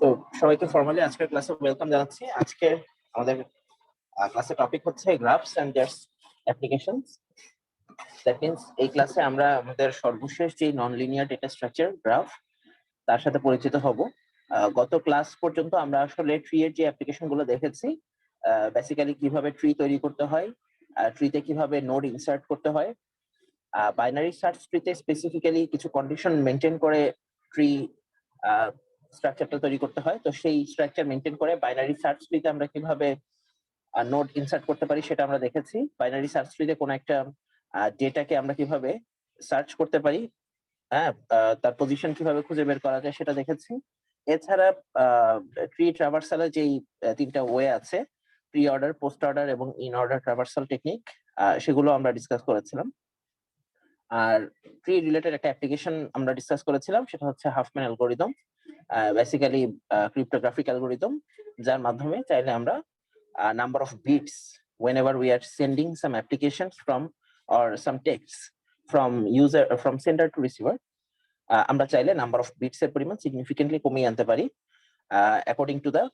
তো সবাইকে ফর্মালি আজকের ক্লাসে ওয়েলকাম জানাচ্ছি। আজকে আমাদের ক্লাসের টপিক হচ্ছে graphs and their applications. That means এই ক্লাসে আমরা আমাদের সর্বশেষ যে non linear data structure graph তার সাথে পরিচিত হব। গত ক্লাস পর্যন্ত আমরা আসলে ট্রি এর যে অ্যাপ্লিকেশন গুলো দেখেছি, বেসিক্যালি কিভাবে ট্রি তৈরি করতে হয়, ট্রিতে কিভাবে নোড ইনসার্ট করতে হয়, বাইনারি সার্চ ট্রিতে স্পেসিফিক্যালি কিছু কন্ডিশন মেনটেন করে ট্রি স্ট্রাকচারটা তৈরি করতে হয়। তো সেই স্ট্রাকচার মেনটেন করে বাইনারি সার্চ ট্রিতে আমরা কিভাবে নোড ইনসার্ট করতে পারি সেটা আমরা দেখেছি। বাইনারি সার্চ ট্রিতে কোনো একটা ডেটাকে আমরা কিভাবে সার্চ করতে পারি, হ্যাঁ, তার পজিশন কিভাবে খুঁজে বের করা যায় সেটা দেখেছি। এছাড়া ট্রি ট্রাভার্সালের যেই তিনটা ওয়ে আছে, প্রি অর্ডার, পোস্ট অর্ডার এবং ইন অর্ডার ট্রাভার্সাল টেকনিক, সেগুলো আমরা ডিসকাস করেছিলাম। আর ট্রি রিলেটেড একটা অ্যাপ্লিকেশন আমরা ডিসকাস করেছিলাম, সেটা হচ্ছে Huffman algorithm, basically cryptographic algorithm, যার মাধ্যমে চাইলে আমরা number of bits whenever we are sending some applications from or some texts from user from sender to receiver, আমরা চাইলে নাম্বার অফ বিটস এর পরিমাণ সিগনিফিকেন্টলি কমিয়ে আনতে পারি according to the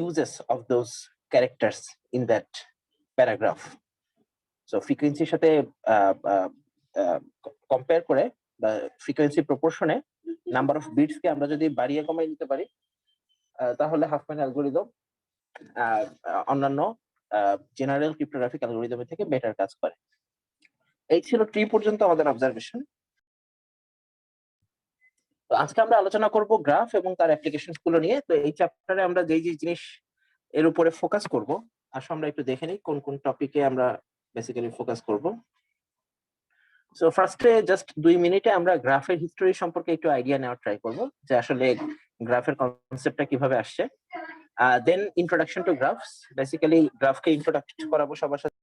uses of those characters in that paragraph. So ফ্রিকোয়েন্সির সাথে compare করে বা ফ্রিকোয়েন্সি প্রপোর্শনে নাম্বার অফ বিটস কে আমরা যদি বাড়িয়ে কমিয়ে নিতে পারি, তাহলে হাফম্যান অ্যালগরিদম অন্যান্য জেনারেল ক্রিপ্টোগ্রাফিক অ্যালগরিদমের থেকে বেটার কাজ করে। এই ছিল ট্রি পর্যন্ত আমাদের অবজারভেশন। তো আজকে আমরা আলোচনা করব গ্রাফ এবং তার অ্যাপ্লিকেশনস গুলো নিয়ে। তো এই চ্যাপ্টারে আমরা যেই জিনিস এর উপরে ফোকাস করব, আসলে আমরা একটু দেখে নিই কোন কোন টপিকে আমরা বেসিক্যালি ফোকাস করব। সো ফার্স্টে জাস্ট 2 মিনিটে আমরা গ্রাফের হিস্টোরি সম্পর্কে একটু আইডিয়া নেওয়ার ট্রাই করব, যে আসলে গ্রাফের কনসেপ্টটা কিভাবে আসছে। দেন ইন্ট্রোডাকশন টু গ্রাফস, বেসিক্যালি গ্রাফকে ইন্ট্রোডাক্ট করাবো সবার সাথে।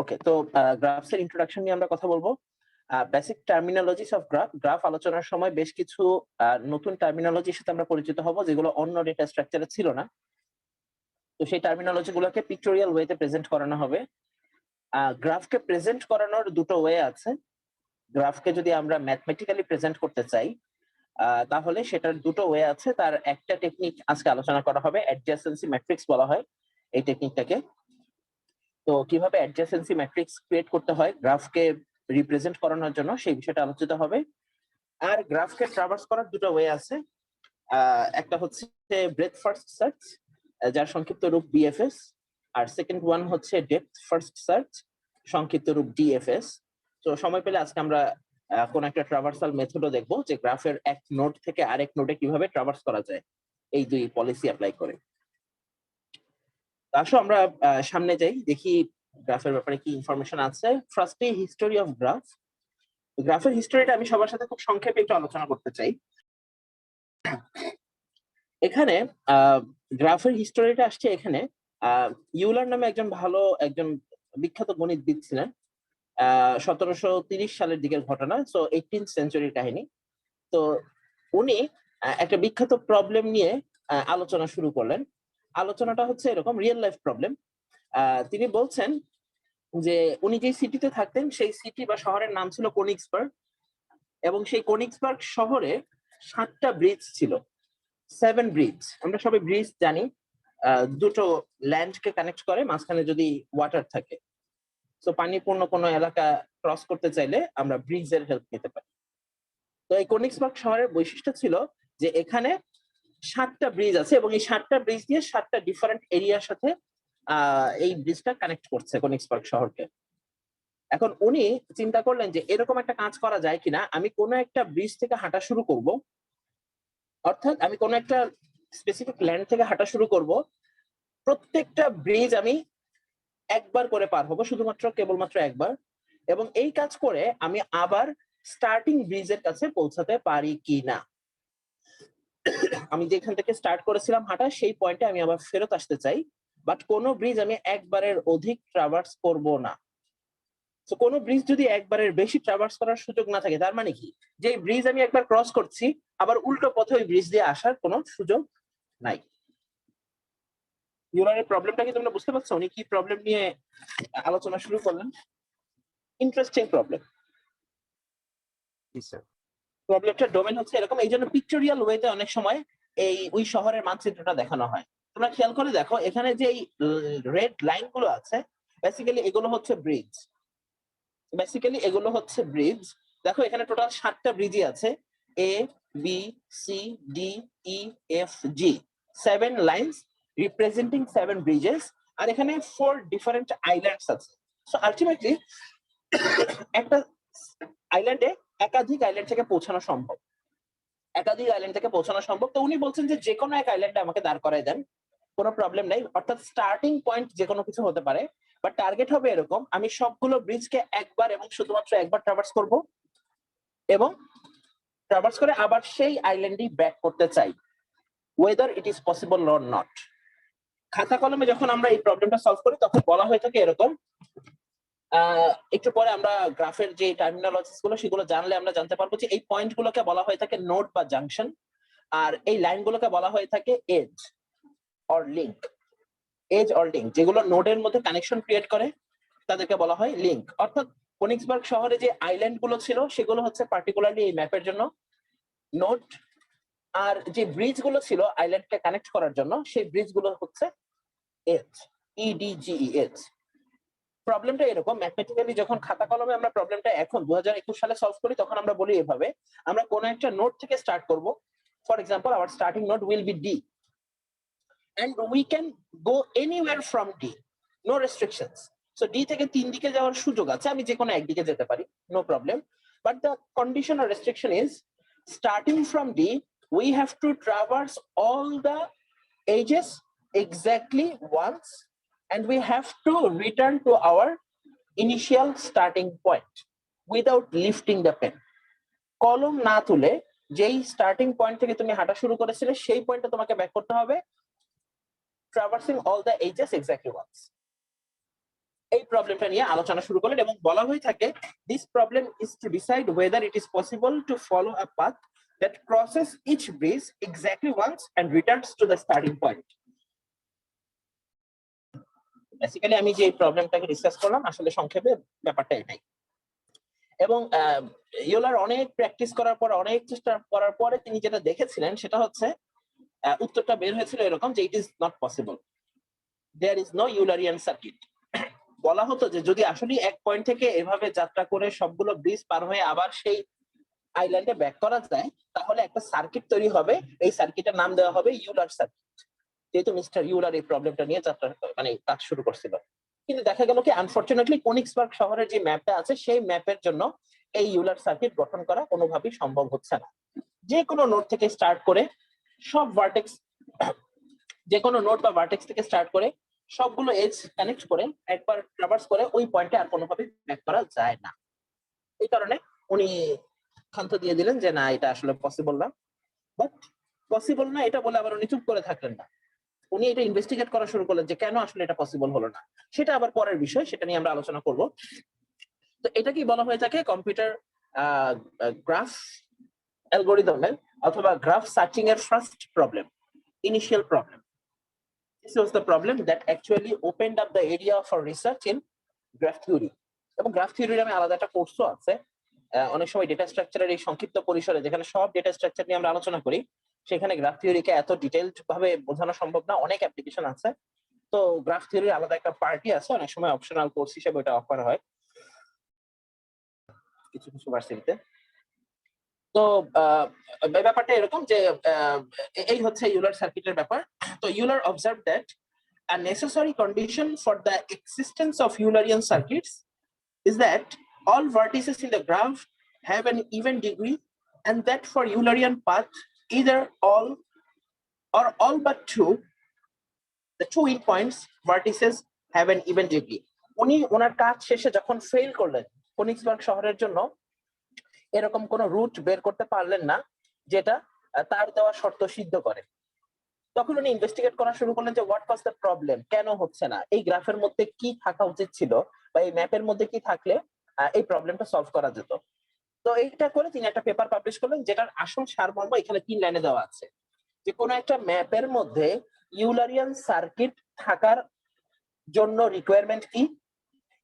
ওকে, তো গ্রাফস এর ইন্ট্রোডাকশন নিয়ে আমরা কথা বলবো। Basic terminologies of graph, graph আলোচনার সময় বেশ কিছু নতুন টার্মিনোলজির সাথে আমরা পরিচিত হব, যেগুলো অন্য ডেটা স্ট্রাকচারে ছিল না। তো সেই টার্মিনোলজি গুলোকে পিক্টোরিয়াল ওয়েতে প্রেজেন্ট করানো হবে। গ্রাফকে প্রেজেন্ট করানোর দুটো ওয়ে আছে। গ্রাফকে যদি আমরা ম্যাথমেটিক্যালি প্রেজেন্ট করতে চাই, তাহলে সেটার দুটো ওয়ে আছে। তার একটা টেকনিক আজকে আলোচনা করা হবে, অ্যাডজাসেন্সি ম্যাট্রিক্স বলা হয় এই টেকনিকটাকে। তো কিভাবে অ্যাডজাসেন্সি ম্যাট্রিক্স ক্রিয়েট করতে হয় গ্রাফকে রিপ্রেজেন্ট করানোর জন্য, সেই বিষয়টা আলোচিত হবে। আর গ্রাফকে ট্রাভার্স করার দুটো ওয়ে আছে। একটা হচ্ছে ব্রেথ ফার্স্ট সার্চ, যার সংক্ষিপ্ত রূপ বিএফএস, আর সেকেন্ড ওয়ান হচ্ছে ডেপথ ফার্স্ট সার্চ, সংক্ষিপ্ত রূপ ডিএফএস। তো সময় পেলে আজকে আমরা কোন একটা ট্রাভার্সাল মেথডও দেখবো, যে গ্রাফের এক নোড থেকে আরেক নোডে কিভাবে ট্রাভার্স করা যায় এই দুই পলিসি অ্যাপ্লাই করে। আসো আমরা সামনে যাই, দেখি গ্রাফের ব্যাপারে কি ইনফরমেশন আছে। ফার্স্টে হিস্টোরি অফ গ্রাফ। গ্রাফের হিস্টোরিটা আমি সবার সাথে খুব সংক্ষেপে একটু আলোচনা করতে চাই। এখানে গ্রাফের হিস্টোরিটা আসছে এখানে। ইউলার নামে একজন বিখ্যাত গণিতবিদ ছিলেন। 1730 সালের দিকের ঘটনা, সো 18th সেঞ্চুরির কাহিনী। তো উনি একটা বিখ্যাত প্রবলেম নিয়ে আলোচনা শুরু করলেন। আলোচনাটা হচ্ছে এরকম, রিয়েল লাইফ প্রবলেম। তিনি বলছেন যে উনি যে সিটিতে থাকতেন সেই সিটি বা শহরের নাম ছিল কোনিক্সবার্গ, এবং সেই কোনিক্সবার্গ শহরে 7টা ব্রিজ ছিল, 7 ব্রিজ। আমরা সবাই ব্রিজ জানি, দুটো ল্যান্ডকে কানেক্ট করে, মাঝখানে যদি ওয়াটার থাকে। তো পানিপূর্ণ কোনো এলাকা ক্রস করতে চাইলে আমরা ব্রিজের হেল্প নিতে পারি। তো এই কোনিক্সবার্গ শহরের বৈশিষ্ট্য ছিল যে এখানে 7টা ব্রিজ আছে, এবং এই 7টা ব্রিজ দিয়ে 7টা ডিফারেন্ট এরিয়ার সাথে এই ব্রিজটা কানেক্ট করছে কোনিক্সবার্গ শহরকে। এখন উনি চিন্তা করলেন যে এরকম একটা কাজ করা যায় কিনা, আমি কোনো একটা ব্রিজ থেকে হাঁটা শুরু করব, অর্থাৎ আমি কোনো একটা স্পেসিফিক ল্যান্ড থেকে হাঁটা শুরু করব, প্রত্যেকটা ব্রিজ আমি একবার করে পার হবো, শুধুমাত্র কেবলমাত্র একবার, এবং এই কাজ করে আমি আবার স্টার্টিং ব্রিজের কাছে পৌঁছাতে পারি কিনা। আমি যেখান থেকে স্টার্ট করেছিলাম হাঁটা, সেই পয়েন্টে আমি আবার ফেরত আসতে চাই, বাট কোনো ব্রিজ আমি একবারের অধিক ট্রাভার্স করব না। তো কোনো ব্রিজ যদি একবারের বেশি ট্রাভার্স করার সুযোগ না থাকে, তার মানে কি, যে ব্রিজ আমি একবার ক্রস করছি, আবার উল্টো পথে ওই ব্রিজ দিয়ে আসার কোনো সুযোগ নাই। ইউলারের প্রবলেমটা কি তোমরা বুঝতে পারছো? উনি কি প্রবলেম নিয়ে আলোচনা শুরু করলেন? Interesting problem. প্রবলেমটার ডোমেন হচ্ছে এরকম, এই জন্য পিকটোরিয়াল ওয়েতে অনেক সময় ওই শহরের মানচিত্রটা দেখানো হয়। তোমরা খেয়াল করে দেখো, এখানে যে এই রেড লাইন গুলো আছে, বেসিক্যালি এগুলো হচ্ছে ব্রিজ। দেখো এখানে টোটাল 7টা ব্রিজই আছে, A B C D E F G, 7 lines representing 7 bridges. আর এখানে 4 ডিফারেন্ট আইল্যান্ডস আছে। সো আলটিমেটলি একটা আইল্যান্ডে একাধিক আইল্যান্ড থেকে পৌঁছানো সম্ভব। তো উনি বলছেন যে কোনো এক আইল্যান্ডে আমাকে দাঁড় করায় দেন, কোনো প্রবলেম নাই। অর্থাৎ স্টার্টিং পয়েন্ট যে কোনো কিছু হতে পারে, বাট টার্গেট হবে এরকম, আমি সবগুলো ব্রিজকে একবার এবং শুধুমাত্র একবার ট্রাভার্স করব, এবং ট্রাভার্স করে আবার সেই আইল্যান্ডই ব্যাক করতে চাই, weather it is possible or not. খাতা কলমে যখন আমরা এই প্রবলেমটা সলভ করি তখন বলা হয়ে থাকে এরকম, একটু পরে আমরা গ্রাফের যে টার্মিনোলজিস গুলো সেগুলো জানলে আমরা জানতে পারবো যে এই পয়েন্ট গুলোকে বলা হয়ে থাকে নোড বা জাংশন, আর এই লাইন গুলোকে বলা হয়ে থাকে এজ অর লিঙ্ক। যেগুলো নোডের মধ্যে কানেকশন ক্রিয়েট করে তাদেরকে বলা হয় লিঙ্ক। অর্থাৎ কোনিক্সবার্গ শহরে যে আইল্যান্ড গুলো ছিল সেগুলো হচ্ছে পার্টিকুলারলি এই ম্যাপের জন্য নোড, আর যে ব্রিজ গুলো ছিল আইল্যান্ডকে কানেক্ট করার জন্য সেই ব্রিজ গুলো হচ্ছে এজ, EDGEH। প্রবলেমটা এরকম, ম্যাথমেটিক্যালি যখন খাতা কলমে আমরা প্রবলেমটা এখন 2021 সালে সলভ করি তখন আমরা বলি এভাবে, আমরা কোন একটা নোড থেকে স্টার্ট করব। For example, our starting node will be D and we can go anywhere from D, no restrictions. So D থেকে 3 দিকে যাওয়ার সুযোগ আছে, আমি যে কোনো একদিকে যেতে পারি, no problem. But the condition or restriction is, starting from D we have to traverse all the edges exactly once, and we have to return to our initial starting point without lifting the pen. কলম না তুলে যেই starting point থেকে তুমি হাঁটা শুরু করেছিলে সেই পয়েন্টে তোমাকে ব্যাক করতে হবে, traversing all the edges exactly once. এই প্রবলেমটা নিয়ে আলোচনা শুরু করলেন এবং বলা হয়ে থাকে, this problem is to decide whether it is possible to follow a path that crosses each bridge exactly once and returns to the starting point. Basically আমি যে প্রবলেমটাকে ডিসকাস করলাম আসলে সংক্ষেপে ব্যাপারটা এটাই। এবং ইউলার অনেক প্র্যাকটিস করার পর, অনেক চেষ্টা করার পরে তিনি যেটা দেখেছিলেন সেটা হচ্ছে, উত্তরটা বের হয়েছিল এরকম যে it is not possible, there is no Eulerian circuit. বলা হতো যে যদি আসলে এক পয়েন্ট থেকে এভাবে যাত্রা করে সবগুলো ব্রিজ পার হয়ে আবার সেই আইল্যান্ডে ব্যাক করা যায় তাহলে একটা সার্কিট তৈরি হবে, এই সার্কিটের নাম দেওয়া হবে ইউলার সার্কিট, যেহেতু মিস্টার ইউলার এই প্রবলেমটা নিয়ে যাত্রা কাজ শুরু করছিল। কিন্তু দেখা গেল কি, আনফরচুনেটলি কোনিক্সবার্গ শহরের যে ম্যাপটা আছে সেই ম্যাপের জন্য এই ইউলার সার্কিট গঠন করা কোনোভাবেই সম্ভব হচ্ছে না। যে কোনো নোড থেকে স্টার্ট করে সব ভার্টেক্স, যে কোনো নোড বা ভার্টেক্স থেকে স্টার্ট করে সবগুলো এজ কানেক্ট করে একবার ট্রাভার্স করে ওই পয়েন্টে আর কোনোভাবে ব্যাক করা যায় না। এই কারণে উনি ক্ষান্ত দিয়ে দিলেন যে না, এটা আসলে পসিবল না। বাট পসিবল না এটা বলে আবার উনি চুপ করে থাকলেন না, উনি এটা ইনভেস্টিগেট করা শুরু করলেন যে কেন আসলে এটা পসিবল হলো না। সেটা আবার পরের বিষয়, সেটা নিয়ে আমরা আলোচনা করব। তো এটা কি বলা হয়ে থাকে কম্পিউটার গ্রাফ অ্যালগরিদমের অথবা গ্রাফ সার্চিং এর first problem, initial problem. This was the problem that actually opened up the area for research in graph theory. এবং গ্রাফ থিওরির আমি আলাদা একটা কোর্সও আছে, অনেক সময় ডেটা স্ট্রাকচারের এই সংক্ষিপ্ত পরিসরে যেখানে সব ডেটা স্ট্রাকচার নিয়ে আমরা আলোচনা করি, সেখানে গ্রাফ থিওরিকে এত ডিটেইলড ভাবে বোঝানো সম্ভব না, অনেক অ্যাপ্লিকেশন আছে। তো গ্রাফ থিওরির আলাদা একটা পার্টি আছে, অনেক সময় অপশনাল কোর্স হিসেবে এটা অফার হয় কিছু কিছু ভার্সিটিতে। তো ব্যাপারটা এরকম যে এই হচ্ছে ইউলার সার্কিটের ব্যাপার। তো Euler observe that a necessary condition for the existence of Eulerian circuits is that all vertices in the graph have an even degree, and that for Eulerian path either all or all but two, the two endpoints vertices have an even degree. উনি ওনার কাজ শেষে যখন fail করলেন, কোনিক্সবার্গ শহরের জন্য এরকম কোন root বের করতে পারলেন না যেটা তার দেওয়া শর্ত সিদ্ধ করে, তখন উনি ইনভেস্টিগেট করা শুরু করলেন যে হোয়াট ওয়াজ দ্য প্রবলেম, কেন হচ্ছে না, এই গ্রাফের মধ্যে কি থাকা উচিত ছিল বা এই ম্যাপের মধ্যে কি থাকলে এই প্রবলেমটা সলভ করা যেত। তো এইটা করে তিনি একটা পেপার পাবলিশ করলেন যেটার আসল সারমর্ম এখানে 3 লাইনে দেওয়া আছে। যে কোনো একটা ম্যাপের মধ্যে ইউলারিয়ান সার্কিট থাকার জন্য রিকোয়ারমেন্ট কি?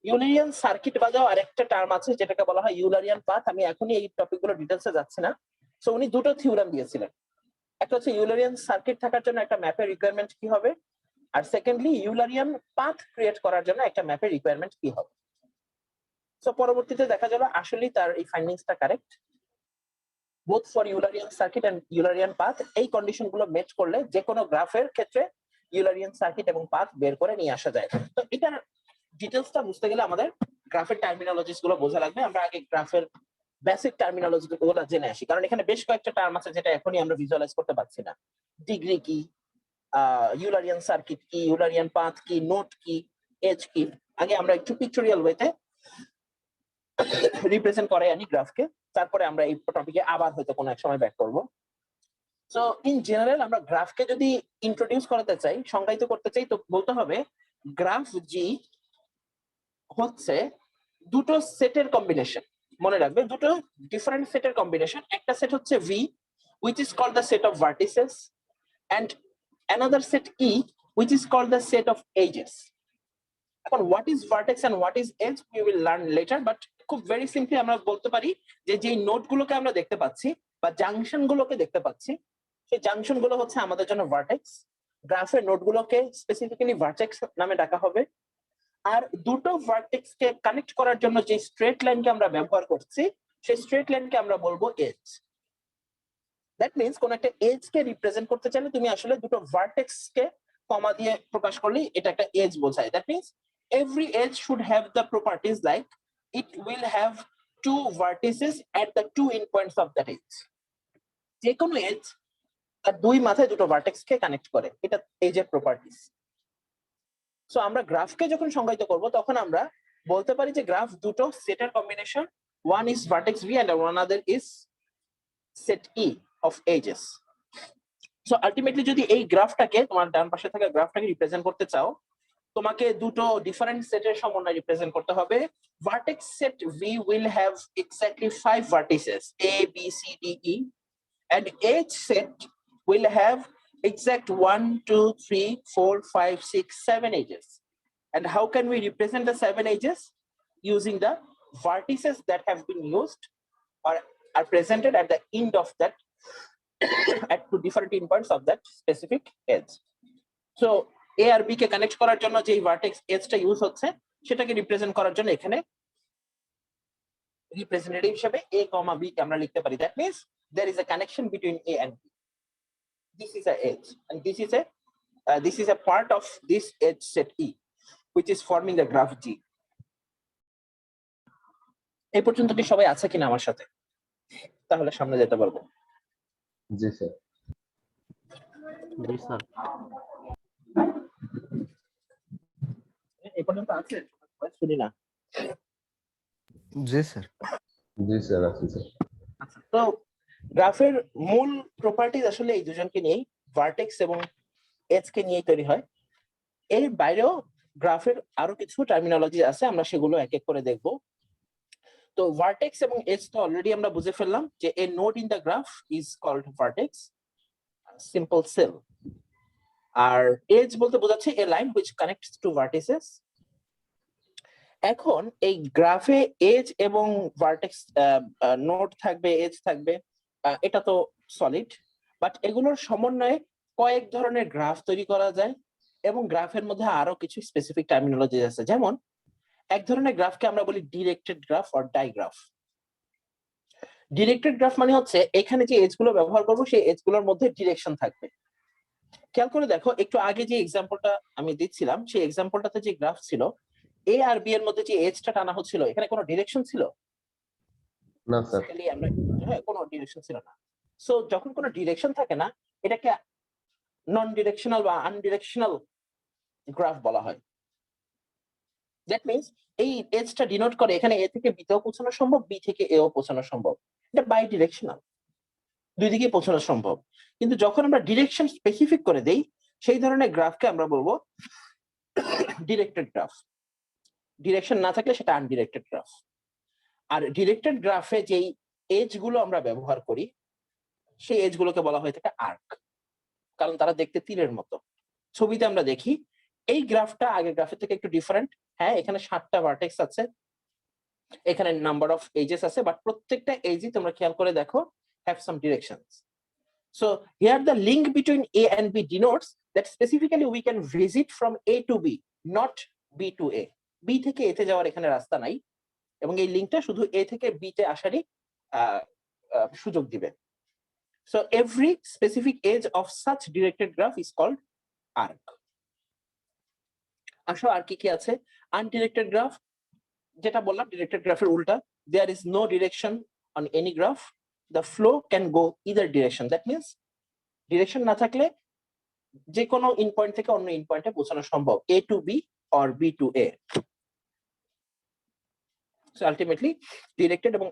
ইউলারিয়ান সার্কিট বাদেও আরেকটা টার্ম আছে যেটাকে বলা হয় ইউলারিয়ান পাথ। আমি এখনই এই টপিকগুলো ডিটেলসে যাচ্ছি না। সো উনি দুটো থিওরাম দিয়েছিলেন, একটা হচ্ছে ইউলারিয়ান সার্কিট থাকার জন্য একটা ম্যাপের রিকোয়ারমেন্ট কি হবে, আর সেকেন্ডলি ইউলারিয়ান পাথ ক্রিয়েট করার জন্য একটা ম্যাপের রিকোয়ারমেন্ট কি হবে। সো পরবর্তীতে দেখা গেল আসলেই তার এই ফাইন্ডিংসটা correct, both for Eulerian circuit and Eulerian path. এই কন্ডিশন গুলো মেচ করলে যে কোনো গ্রাফের ক্ষেত্রে ইউলারিয়ান সার্কিট এবং পাথ বের করে নিয়ে আসা যায়। তো এটার ডিটেলসটা বুঝতে গেলে আমাদের গ্রাফের টার্মিনোলজিস গুলো বোঝা লাগবে। আমরা আগে গ্রাফের বেসিক টার্মিনোলজি গুলো জেনে আসি, কারণ এখানে বেশ কয়েকটা টার্ম আছে যেটা এখনই আমরা ভিজুয়ালাইজ করতে পারছি না। ডিগ্রি কি, ইউলারিয়ান সার্কিট কি, ইউলারিয়ান পাথ কি, নোট কি, এজ কি। আগে আমরা একটু পিকটোরিয়াল ওয়েতে রিপ্রেজেন্ট করে আনি গ্রাফকে, তারপরে আমরা এই টপিকে আবার হয়তো কোনো এক সময় ব্যাক করবো। সো ইন জেনারেল আমরা গ্রাফকে যদি ইন্ট্রোডিউস করতে চাই, সংজ্ঞায়িত করতে চাই, তো বলতে হবে গ্রাফ জি হচ্ছে দুটো সেটের কম্বিনেশন। মনে রাখবে দুটো ডিফারেন্ট সেটের কম্বিনেশন। একটা সেট হচ্ছে V which is called the set of vertices and another set E which is called the set of edges. এখন what is vertex and what is edge we will learn later, but খুব very simply আমরা বলতে পারি যে যে node গুলোকে আমরা দেখতে পাচ্ছি বা জাংশন গুলোকে দেখতে পাচ্ছি, সেই জাংশন গুলো হচ্ছে আমাদের জন্য ভার্টেক্স। গ্রাফের নোড গুলোকে স্পেসিফিক্যালি ভার্টেক্স নামে ডাকা হবে। আর দুটো ভার্টেক্স কে কানেক্ট করার জন্য যে স্ট্রেট লাইনকে আমরা ব্যবহার করছি, সেই স্ট্রেট লাইনকে আমরা বলবো এজ। দ্যাট মিন্স কোন একটা এজ কে রিপ্রেজেন্ট করতে চাইলে তুমি আসলে দুটো ভার্টেক্স কে কমা দিয়ে প্রকাশ করলে এটা একটা এজ বোঝায়। That means every edge should have the properties like it will have two vertices at the two endpoints of that edge. যে কোনো এজ তার দুই মাথায় দুটো ভার্টেক্স কে কানেক্ট করে, এটা এজের প্রপার্টিস। সো আমরা গ্রাফকে যখন সংজ্ঞায়িত করব তখন আমরা বলতে পারি যে গ্রাফ দুটো সেটের combination, one is vertex V and one other is set E of edges. So ultimately যদি এই গ্রাফটাকে, তোমার ডান পাশে থাকা গ্রাফটাকে রিপ্রেজেন্ট করতে চাও, তোমাকে দুটো ডিফারেন্ট সেটের সমন্বয় রিপ্রেজেন্ট করতে হবে। Vertex set V will have exactly 5 vertices A, B, C, D, E, and edge set will have exact 1, 2, 3, 4, 5, 6, 7 edges. And how can we represent the 7 edges? Using the vertices that have been used or are presented at the end of that at two different endpoints of that specific edge. So A আর B কে connect করার জন্য যে vertex এজটা use হচ্ছে সেটাকে represent করার জন্য এখানে রিপ্রেজেন্টেটিভ হিসেবে a, b কে আমরা লিখতে পারি। That means there is a connection between a and b. This is a edge and this is a part of this edge set E which is forming the graph G. এই পর্যন্ত কি সবাই আছে কিনা আমার সাথে? তাহলে সামনে যেতে পারবো। জি স্যার। জি স্যার। এই পর্যন্ত আছে? শুনি না। জি স্যার। জি স্যার, আছে স্যার। আচ্ছা, তো গ্রাফের মূল প্রপার্টিজ আসলে এই দুজনকে নিয়েই, ভার্টেক্স এবং এজ কে নিয়েই তৈরি হয়। এর বাইরেও গ্রাফের আরো কিছু টার্মিনোলজি আছে, আমরা সেগুলো এক এক করে দেখব। তো ভার্টেক্স এবং এজ তো অলরেডি আমরা বুঝে ফেললাম যে a node in the graph is called vertex, simple cell. আর এজ বলতে বোঝাচ্ছে a line which connects two vertices. এখন এই গ্রাফে এজ এবং ভার্টেক্স নোড থাকবে, এজ থাকবে, এটা তো সলিড। বাট এগুলোর সমন্বয়ে কয়েক ধরনের গ্রাফ তৈরি করা যায় এবং গ্রাফের মধ্যে আরো কিছু স্পেসিফিক টার্মিনোলজি আছে। যেমন এক ধরনের গ্রাফকে আমরা বলি directed graph or digraph. Directed graph মানে হচ্ছে এখানে যে এজ গুলো ব্যবহার করবো সেই এজ গুলোর মধ্যে ডিরেকশন থাকবে। খেয়াল করে দেখো, একটু আগে যে এক্সাম্পলটা আমি দিচ্ছিলাম সেই এক্সাম্পলটাতে যে গ্রাফ ছিল, এ আর বি এর মধ্যে যে এজটা টানা হচ্ছিল, এখানে কোনো ডিরেকশন ছিল না স্যার। হ্যাঁ, কোনো ডিরেকশন ছিল না। সো যখন কোনো ডিরেকশন থাকে না, এটাকে নন ডিরেকশনাল বা আনডিরেকশনাল গ্রাফ বলা হয়। দ্যাট মিন্স এই এজটা ডিনোট করে এখানে এ থেকে বি তেও পৌঁছানো সম্ভব, বি থেকে এও পৌঁছানো সম্ভব। এটা বাই ডিরেকশনাল, দুই দিকে পৌঁছানো সম্ভব। কিন্তু যখন আমরা ডিরেকশন স্পেসিফিক করে দেই, সেই ধরনের গ্রাফকে আমরা বলবো ডিরেক্টেড গ্রাফ। ডিরেকশন না থাকলে সেটা আনডিরেক্টেড গ্রাফ। আর ডিরেক্টেড গ্রাফে যেই এজ গুলো আমরা ব্যবহার করি সেই এজ গুলোকে বলা হয়ে থাকে আর্ক। কারণ তারা দেখতে তীরের মতো। ছবিতে আমরা দেখি এই গ্রাফটা আগের গ্রাফের থেকে একটু ডিফারেন্ট। হ্যাঁ, এখানে 7টা ভার্টেক্স আছে, এখানে নাম্বার অফ এজেস আছে, বাট প্রত্যেকটা এজই তোমরা খেয়াল করে দেখো have some directions. So here the link between A and B denotes that specifically we can visit from A to B, not B to A. B থেকে A তে যাওয়ার এখানে রাস্তা নাই, এবং এই লিঙ্কটা শুধু A থেকে B তে আসারই সুযোগ দিবে। So every specific edge of such directed graph is called arc. আসো আর কি কি আছে? Undirected graph, যেটা বললাম ডিরেক্টেড গ্রাফের উল্টা। There is no direction on any graph. The flow can go either direction. That means direction না থাকলে যে কোনো ইন পয়েন্ট থেকে অন্য ইন পয়েন্টে পৌঁছানো সম্ভব, A to B or B to A. So ultimately directed এবং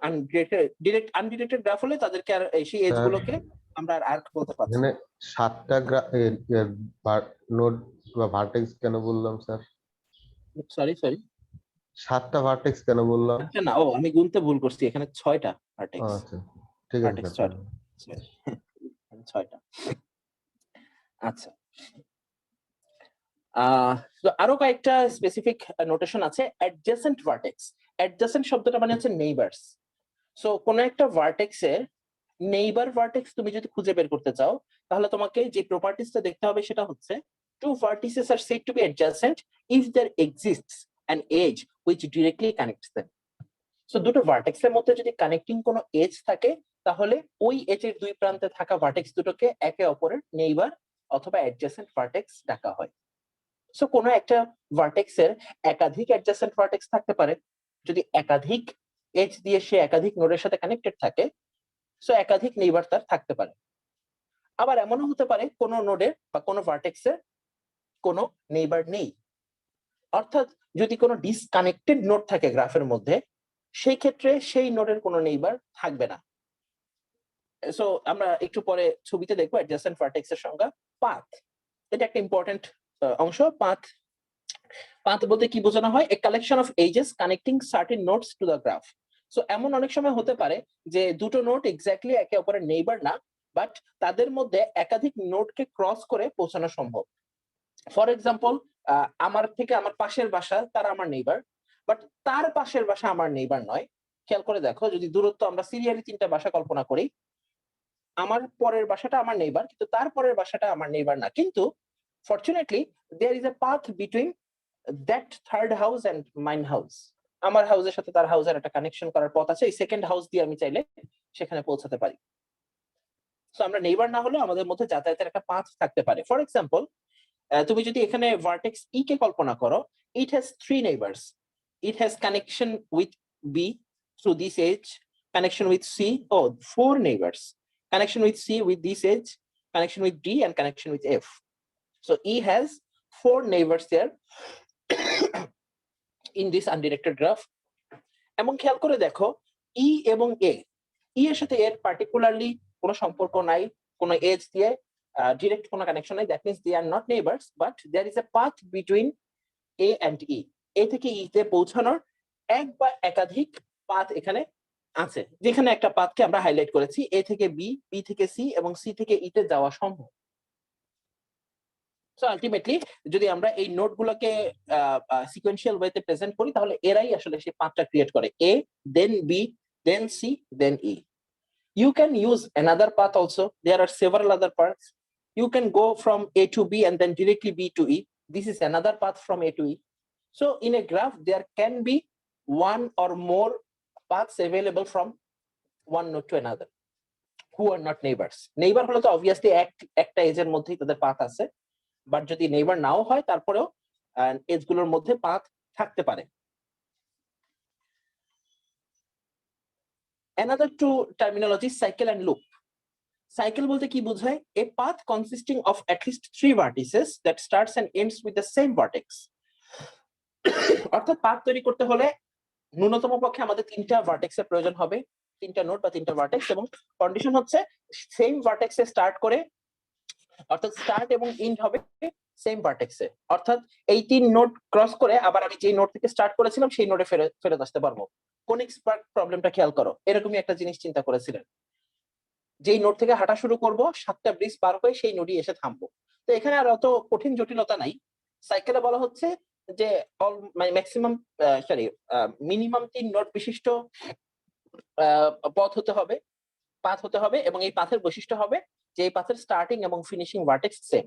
আনডিরেক্টেড গ্রাফ হলে তাদেরকে আর সেই এজ গুলোকে আমরা আর আর্ক বলতে পারছি না। এখানে 7টা নোড বা ভার্টেক্স কেন বললাম স্যার? সরি 7টা ভার্টেক্স কেন বললাম? আচ্ছা না, ও আমি গুনতে ভুল করছি, এখানে 6টা ভার্টেক্স। আচ্ছা ঠিক আছে ভার্টেক্স স্যার। 6টা। আচ্ছা, তো আরো কয়েকটা স্পেসিফিক নোটেশন আছে। অ্যাডজেসেন্ট ভার্টেক্স, অ্যাডজেসেন্ট শব্দটা মানে হচ্ছে নেইবারস। সো কোন একটা ভার্টেক্সের নেইবার ভার্টেক্স তুমি যদি খুঁজে বের করতে চাও, তাহলে তোমাকে যে প্রপার্টিসটা দেখতে হবে সেটা হচ্ছে two vertices are said to be adjacent if there exists an edge which directly connects them. So দুটো ভার্টেক্সের মধ্যে যদি কানেক্টিং কোনো এজ থাকে, তাহলে ওই এজের দুই প্রান্তে থাকা ভার্টেক্স দুটোকে একে অপরের নেইবার অথবা অ্যাডজেসেন্ট ভার্টেক্স ডাকা হয়। সো কোনো একটা ভার্টেক্সের একাধিক অ্যাডজেসেন্ট ভার্টেক্স থাকতে পারে। যদি একাধিক এজ দিয়ে সে একাধিক নোডের সাথে কানেক্টেড থাকে, সো একাধিক নেইবার তার থাকতে পারে। আবার এমনও হতে পারে কোনো নোডের বা কোনো ভার্টেক্সের কোনো নেইবার নেই। অর্থাৎ যদি কোনো ডিসকানেক্টেড নোড থাকে গ্রাফের মধ্যে, সেই ক্ষেত্রে সেই নোডের কোনো নেইবার থাকবে না। সো আমরা একটু পরে ছবিতে দেখবো অ্যাডজেসেন্ট ভার্টেক্স এর সংজ্ঞা। পাথ, এটা একটা ইম্পর্টেন্ট অংশ। পাথ বলতে কি বোঝানো হয়? A collection of edges connecting certain nodes to the graph. So এমন অনেক সময় হতে পারে যে দুটো নোড এক্স্যাক্টলি একে অপরের নেইবার না, বাট তাদের মধ্যে একাধিক নোডকে ক্রস করে পৌঁছানো সম্ভব। ফর এক্সাম্পল, আমার থেকে আমার পাশের বাসা তারা আমার নেইবার, বাট তার পাশের বাসা আমার নেইবার নয়। খেয়াল করে দেখো, যদি দূরত্ব আমরা সিরিয়ালি 3টা বাসা কল্পনা করি, আমার পরের বাসাটা আমার নেইবার, কিন্তু তার পরের বাসাটা আমার নেইবার না। কিন্তু fortunately there is a path between that third house and mine house. আমার হাউসের সাথে তার হাউসের একটা কানেকশন করার পথ আছে। এই সেকেন্ড হাউস দিয়ে আমি চাইলে সেখানে পৌঁছাতে পারি। সো আমরা নেইবার না হলেও আমাদের মধ্যে যাতায়াতের একটা পাথ থাকতে পারে। ফর এক্সাম্পল, তুমি যদি এখানে ভার্টেক্স ই কে কল্পনা করো, it has 3 neighbours. It has connection with B through this edge, connection with C, 4 neighbours, connection with C with this edge, connection with D, and connection with F. So E has 4 neighbors there in this undirected graph. এবং খেয়াল করে দেখো E এবং A, E এর সাথে এর particularly কোনো সম্পর্ক নাই, কোনো এজ দিয়ে ডিরেক্ট কোনো কানেকশন নাই। That means they are not neighbours, but there is a path between A and E. A থেকে E তে পৌঁছানোর এক বা একাধিক পাথ এখানে আছে, যেখানে একটা পাথকে আমরা হাইলাইট করেছি। এ থেকে বি, বি থেকে সি এবং সি থেকে ই তে যাওয়া সম্ভব। সো আলটিমেটলি যদি আমরা এই নোটগুলোকে সিকোয়েন্সিয়াল ওয়েতে প্রেজেন্ট করি, তাহলে এরাই আসলে সেই পাথটা ক্রিয়েট করে, A then B then C then E. You can use another path also. There are several other paths. You can go from A to B and then directly B to E. This is another path from A to E. So in a graph, there can be one or more paths available from one node to another who are not neighbors. Neighbor হলো তো obviously একটা এজের মধ্যেই তাদের path আছে, but যদি neighbour নাও হয় তারপরেও এজ গুলোর মধ্যে পাথ থাকতে পারে। Another two terminologies, cycle and loop. Cycle বলতে কি বোঝায়? A path consisting of at least 3 vertices that starts and ends with the same vertex. অর্থাৎ পাথ তৈরি করতে হলে ন্যূনতম পক্ষে আমাদের 3টা ভার্টেক্সের প্রয়োজন হবে, 3টা নোড বা 3টা ভার্টেক্স, এবং কন্ডিশন হচ্ছে সেম ভার্টেক্সে স্টার্ট করে, অর্থাৎ স্টার্ট এবং এন্ড হবে সেম ভার্টেক্সে। অর্থাৎ এই 3 নোড ক্রস করে আবার আমি যে নোড থেকে স্টার্ট করেছিলাম সেই নোডে ফেরত আসতে পারবো। কোনিক্স পার্ক প্রবলেমটা খেয়াল করো, এরকমই একটা জিনিস চিন্তা করেছিলেন। যেই নোড থেকে হাঁটা শুরু করব 7টা ব্রিজ পার হয়ে সেই নোডই এসে থামবো। তো এখানে আর অত কঠিন জটিলতা নাই। সাইকেলে বলা হচ্ছে যে ম্যাক্সিমাম মিনিমাম 3 নোড বিশিষ্ট পথ হতে হবে, পাথ হতে হবে, এবং এই পাথের বৈশিষ্ট্য হবে যে এই পাথের স্টার্টিং এবং finishing vertex same.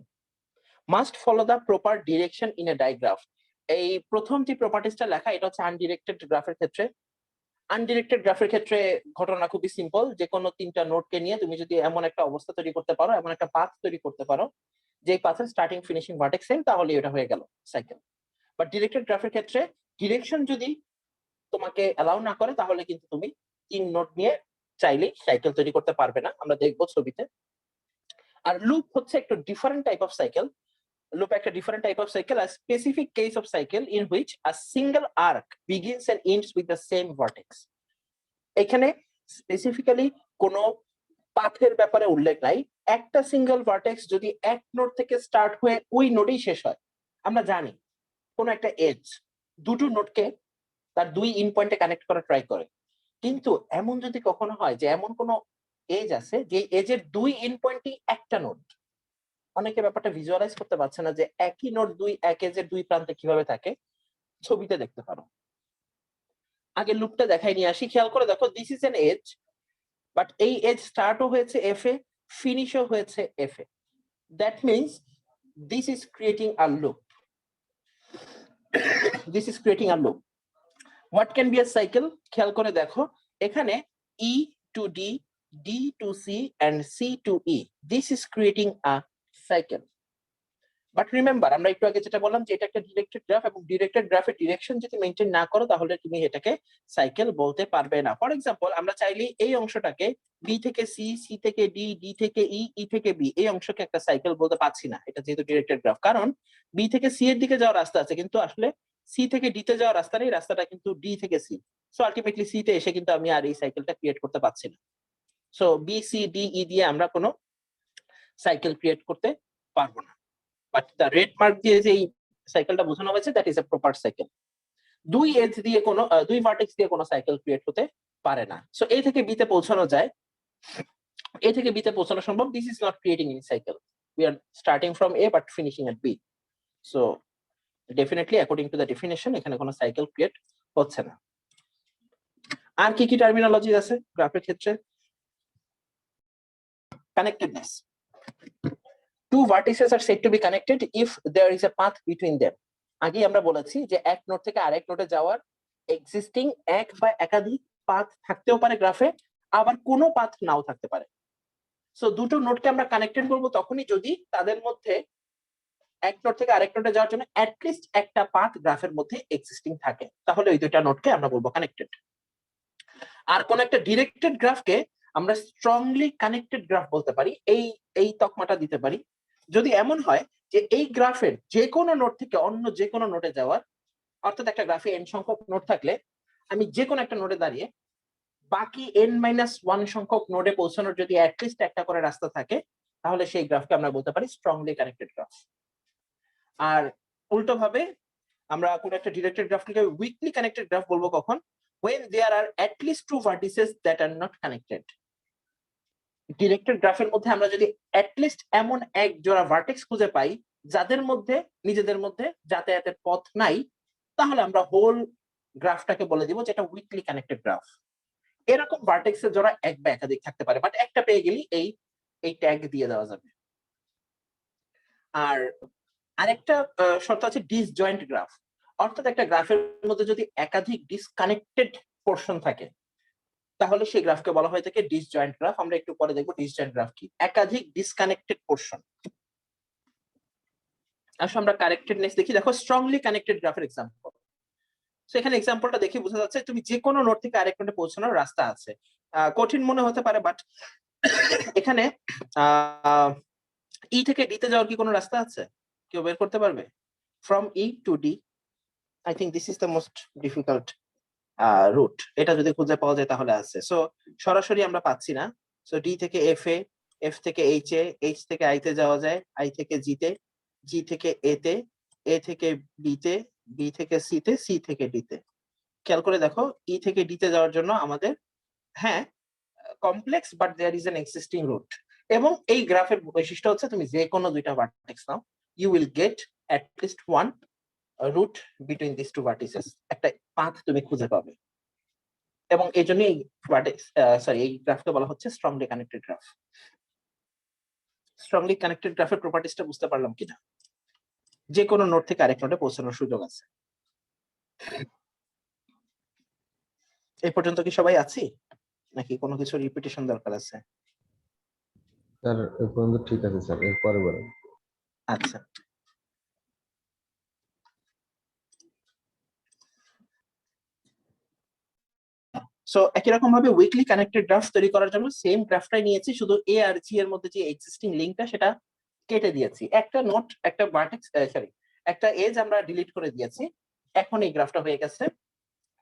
Must follow the proper direction in a digraph. এই প্রথম যে প্রপার্টিসটা লেখা এটা হচ্ছে আনডিরেক্টেড গ্রাফের ক্ষেত্রে। আনডিরেক্টেড গ্রাফের ক্ষেত্রে ঘটনা খুবই সিম্পল, যে কোনো 3টা নোডকে নিয়ে তুমি যদি এমন একটা অবস্থা তৈরি করতে পারো, এমন একটা পাথ তৈরি করতে পারো যে পাথের স্টার্টিং ফিনিশিং ভার্টেক্স সেম, তাহলে এটা হয়ে গেল সাইকেল। বাট ডিরেক্টেড গ্রাফের ক্ষেত্রে ডিরেকশন যদি তোমাকে অ্যালাউ না করে তাহলে কিন্তু তুমি 3 নোড নিয়ে চাইলেই সাইকেল তৈরি করতে পারবে না, আমরা দেখবো ছবিতে। আর লুপ হচ্ছে একটু different type of cycle. Look at a different type of cycle, a specific case of cycle in which a single arc begins and ends with the same vertex. এখানে স্পেসিফিক্যালি কোনো পাথের ব্যাপারে উল্লেখ নাই। একটা সিঙ্গেল ভার্টেক্স যদি এক node থেকে স্টার্ট হয়ে ওই নোডেই শেষ হয়, আমরা জানি কোনো একটা এজ দুটো নোডকে তার 2 ইন পয়েন্টে কানেক্ট করা ট্রাই করে, কিন্তু এমন যদি কখনো হয় যে এমন কোনো এজ আছে যে এজের 2 ইন পয়েন্টই একটা নোড, অনেকে ব্যাপারটা ভিজুয়ালাইজ করতে পারছে না যে একই নোড এক এজের 2 প্রান্তে কিভাবে থাকে, ছবিতে দেখতে পারো। আগে লুপটা দেখাই নিয়ে আসি, খেয়াল করে দেখো, this is an edge, but এই এজ স্টার্টও হয়েছে এফ এ, ফিনিশও হয়েছে F A. That means this is creating a loop. This is creating a loop. What can be a cycle? খেয়াল করে দেখো, এখানে E to D, D to C and C to E, this is creating a cycle. But remember, আমরা একটু আগে যেটা বললাম যে এটা একটা ডিরেক্টেড গ্রাফ, এবং ডিরেক্টেড গ্রাফের ডিরেকশন যদি মেনটেন না করো তাহলে তুমি এটাকে সাইকেল বলতে পারবে না। ফর এক্সাম্পল, আমরা চাইলে এই অংশটাকে বি থেকে সি, সি থেকে ডি, ডি থেকে ই, ই থেকে বি, এই অংশকে একটা সাইকেল বলতে পারছি না, এটা যেহেতু ডিরেক্টেড গ্রাফ। কারণ বি থেকে সি এর দিকে যাওয়ার রাস্তা আছে, কিন্তু আসলে সি থেকে ডি তে যাওয়ার রাস্তা নেই, রাস্তাটা কিন্তু ডি থেকে সি। সো আলটিমেটলি সি তে এসে কিন্তু আমি আর এই সাইকেলটা ক্রিয়েট করতে পারছি না। So B C D E দিয়ে আমরা কোনো সাইকেল ক্রিয়েট করতে পারবো না। বাট দ্য রেড মার্ক দিয়ে যে সাইকেলটা বোঝানো হয়েছে, that is a proper cycle. 2 edge দিয়ে কোনো 2 ভার্টেক্স দিয়ে কোনো সাইকেল ক্রিয়েট হতে পারে না। সো এ থেকে বি তে পৌঁছানো যায়, এ থেকে বি তে পৌঁছানো সম্ভব। This is not creating any cycle, we are starting from A but finishing at B. So definitely according to the definition এখানে কোনো সাইকেল ক্রিয়েট হচ্ছে না। আর কি কি টার্মিনোলজি আছে গ্রাফের ক্ষেত্রে? Connectedness. Two vertices are said to be connected if there is a path between them. আগে আমরা বলেছি যে এক নোড থেকে আরেক নোডে যাওয়ার এক্সিস্টিং এক বা একাধিক পাথ থাকতেও পারে গ্রাফে, আবার কোনো পাথ নাও থাকতে পারে। সো দুটো নোডকে আমরা কানেক্টেড বলবো তখনই যদি তাদের মধ্যে এক নোড থেকে আরেক নোডে যাওয়ার জন্য অ্যাটলিস্ট একটা পাথ গ্রাফের মধ্যে এক্সিস্টিং থাকে, তাহলে ওই দুইটা নোডকে আমরা বলবো কানেক্টেড। আর কোন একটা ডিরেক্টেড গ্রাফকে আমরা স্ট্রংলি কানেক্টেড গ্রাফ বলতে পারি, এই তকমাটা দিতে পারি যদি এমন হয় যে এই গ্রাফের যে কোনো নোড থেকে অন্য যে কোনো নোডে যাওয়ার, অর্থাৎ একটা গ্রাফে n সংখ্যক নোড থাকলে আমি যে কোনো একটা নোডে দাঁড়িয়ে বাকি n-1 সংখ্যক নোডে পৌঁছানোর যদি অ্যাটলিস্ট একটা করে রাস্তা থাকে, তাহলে সেই গ্রাফকে আমরা বলতে পারি স্ট্রংলি কানেক্টেড গ্রাফ। আর উল্টো ভাবে আমরা কোন একটা ডিরেক্টেড গ্রাফকে উইকলি কানেক্টেড গ্রাফ বলবো কখন? when there are at least 2 vertices that are not connected. Directed গ্রাফের মধ্যে আমরা যদি অ্যাটলিস্ট এমন এক জোড়া ভার্টেক্স খুঁজে পাই যাদের মধ্যে নিজেদের মধ্যে যাতায়াতের পথ নাই, তাহলে আমরা হোল গ্রাফটাকে বলে দিব যেটা উইকলি কানেক্টেড গ্রাফ। এরকম ভার্টেক্সের জোড়া এক বা একাধিক থাকতে পারে, বাট একটা পেয়ে গেলে এই ট্যাগ দিয়ে দেওয়া যাবে। আর আরেকটা শর্ত আছে ডিসজয়েন্ট গ্রাফ, অর্থাৎ একটা গ্রাফের মধ্যে যদি একাধিক ডিসকানেক্টেড পোরশন থাকে তাহলে সেই গ্রাফকে বলা হয় থাকে ডিসজয়েন্ট গ্রাফ। আমরা একটু পরে দেখবো ডিসজয়েন্ট গ্রাফ কি। একাধিক ডিসকানেক্টেড পোরশন। আসলে আমরা কানেক্টেডনেস দেখি, দেখো স্ট্রংলি কানেক্টেড গ্রাফের এক্সাম্পল। সো এখানে এক্সাম্পলটা দেখে বোঝা যাচ্ছে তুমি যে কোনো নোড থেকে আরেক নোডে পৌঁছানোর রাস্তা আছে। কঠিন মনে হতে পারে, বাট এখানে ই থেকে ডি তে যাওয়ার কি কোনো রাস্তা আছে? কেউ বের করতে পারবে? From E to D, I think this is the most difficult route. এটা যদি খুঁজে পাওয়া যায় তাহলে আছে। সো সরাসরি আমরা পাচ্ছি না। সো ডি থেকে এফ এ, এফ থেকে এইচ এ, এইচ থেকে আই তে যাওয়া যায়, আই থেকে জি তে, জি থেকে এ তে, এ থেকে বি তে, বি থেকে সি তে, সি থেকে ডি তে। খেয়াল করে দেখো ই থেকে ডি তে যাওয়ার জন্য আমাদের হ্যাঁ complex but there is an existing route. এবং এই গ্রাফের বৈশিষ্ট্য হচ্ছে তুমি যে কোনো দুইটা ভার্টেক্স নাও, you will get at least one route between this two vertices, একটা পাথ তুমি খুঁজে পাবে। এবং এই জন্য এই এই গ্রাফকে বলা হচ্ছে strongly connected graph. Strongly connected গ্রাফের প্রপার্টিসটা বুঝতে পারলাম কিনা? যে কোনো নোড থেকে আরেক নোডে পৌঁছানোর সুযোগ আছে। এই পর্যন্ত কি সবাই আছি, নাকি কোনো কিছু রিপিটেশন দরকার আছে? স্যার এই পর্যন্ত ঠিক আছে স্যার, এরপরে বলেন। আচ্ছা, সো একই রকম ভাবে উইকলি কানেক্টেড গ্রাফ তৈরি করার জন্য সেম গ্রাফটাই নিয়েছি, শুধু এ আর জি এর মধ্যে যে এক্সিস্টিং লিংকটা সেটা কেটে দিয়েছি। একটা নোড, একটা ভার্টেক্স, একটা এজ আমরা ডিলিট করে দিয়েছি। এখন এই গ্রাফটা হয়ে গেছে